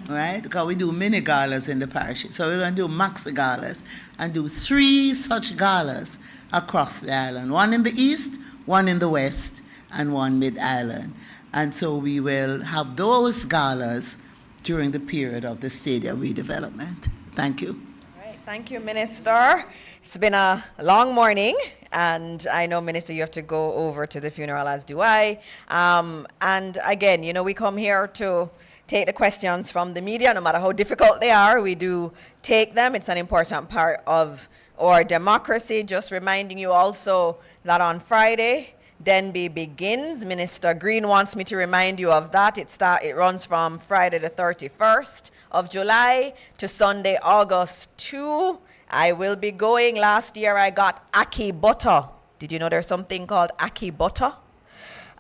right? Because we do mini galas in the parish. So we're going to do maxi galas and do 3 such galas across the island. 1 in the east, 1 in the west, and 1 mid-island. And so we will have those galas during the period of the stadium redevelopment. Thank you. All right, thank you, Minister. It's been a long morning, and I know, Minister, you have to go over to the funeral, as do I. And again, you know, we come here to take the questions from the media, no matter how difficult they are. We do take them. It's an important part of our democracy. Just reminding you also that on Friday, Denby begins. Minister Green wants me to remind you of that. It runs from Friday the 31st of July to Sunday, August 2. I will be going. Last year I got ackee butter. Did you know there's something called ackee butter?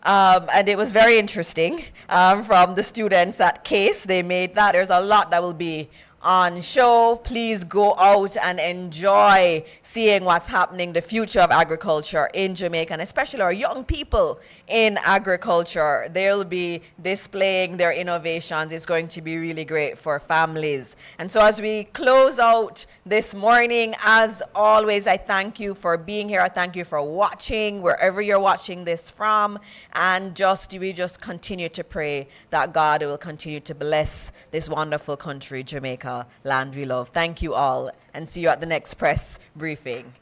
And it was very interesting from the students at Case. They made that. There's a lot that will be on show. Please go out and enjoy seeing what's happening, the future of agriculture in Jamaica, and especially our young people in agriculture. They'll be displaying their innovations. It's going to be really great for families. And so as we close out this morning, as always, I thank you for being here. I thank you for watching wherever you're watching this from. And we just continue to pray that God will continue to bless this wonderful country, Jamaica, land we love. Thank you all, and see you at the next press briefing.